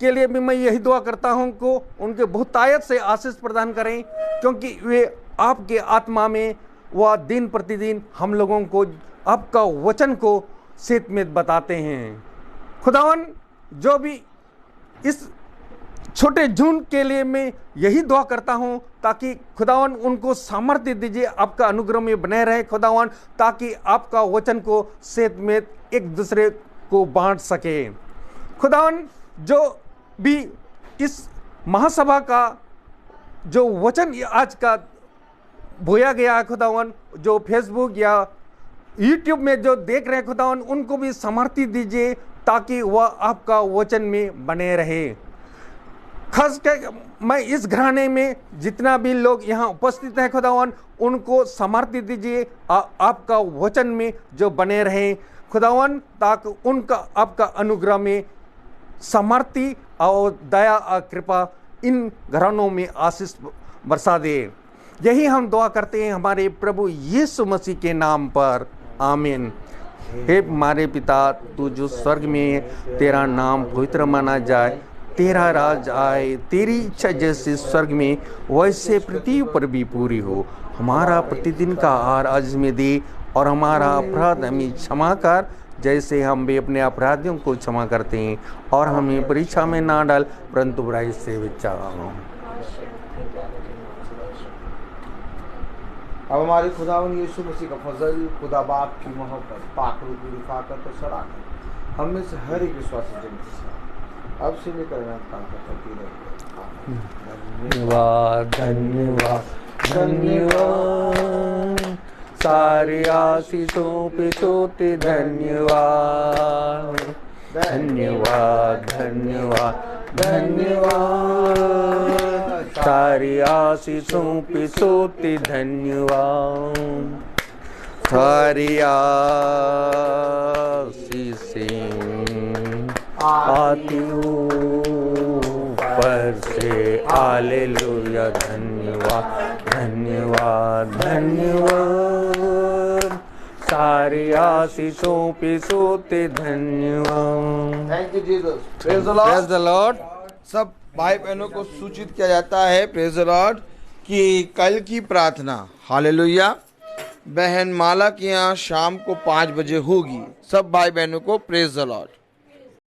के लिए भी मैं यही दुआ करता हूं को उनके बहुतायत से आशीष प्रदान करें, क्योंकि वे आपके आत्मा में वह दिन प्रतिदिन हम लोगों को आपका वचन को सेतमेत बताते हैं। खुदावन, जो भी इस छोटे जून के लिए मैं यही दुआ करता हूं, ताकि खुदावन उनको सामर्थ्य दीजिए, आपका अनुग्रह में बने रहे खुदावन, ताकि आपका वचन को सेतमेत एक दूसरे को बांट सके। खुदावन, जो भी इस महासभा का जो वचन आज का बोया गया है खुदावन, जो फेसबुक या यूट्यूब में जो देख रहे हैं खुदावन, उनको भी सामर्थ्य दीजिए, ताकि वह आपका वचन में बने रहे। खास कर मैं इस घराने में जितना भी लोग यहाँ उपस्थित हैं खुदावन, उनको सामर्थ्य दीजिए, आपका वचन में जो बने रहे खुदावन, ताकि उनका आपका अनुग्रह में समर्थी और दया और कृपा इन घरानों में आशीष बरसा दे। यही हम दुआ करते हैं हमारे प्रभु यीशु मसीह के नाम पर, आमीन। हे हमारे पिता, तू जो स्वर्ग में है, तेरा नाम पवित्र माना जाए, तेरा राज आए, तेरी इच्छा जैसे स्वर्ग में वैसे पृथ्वी पर भी पूरी हो। हमारा प्रतिदिन का आहार आज में दे, और हमारा अपराध हमें क्षमा कर, जैसे हम भी अपने अपराधियों को क्षमा करते हैं, और हमें परीक्षा में ना डाल, परंतु बुराई से बचा। अब हमारे खुदावन यीशु मसीह का फजल, खुदा बाप की मोहब्बत, पाक रूह की रिफाकत और सलामत हम में से हर एक विश्वासी जन के साथ अब से लेकर अनंत काल तक चलती रहे। धन्यवाद धन्यवाद धन्यवाद, सारे आशीषों पे सोते धन्यवाद धन्यवाद धन्यवाद धन्यवाद, सारी आशीषों पे सोते धन्यवाद, सारी आशीषें आती ऊपर से, हालेलुया। धन्यवाद धन्यवाद धन्यवाद, सारी आशीषों पे सोते धन्यवाद। Thank you Jesus. Praise the Lord. सब भाई बहनों को सूचित किया जाता है, प्रेज द लॉर्ड, कि कल की प्रार्थना हालेलुया बहन माला के यहाँ शाम को 5 बजे होगी। सब भाई बहनों को प्रेज द लॉर्ड।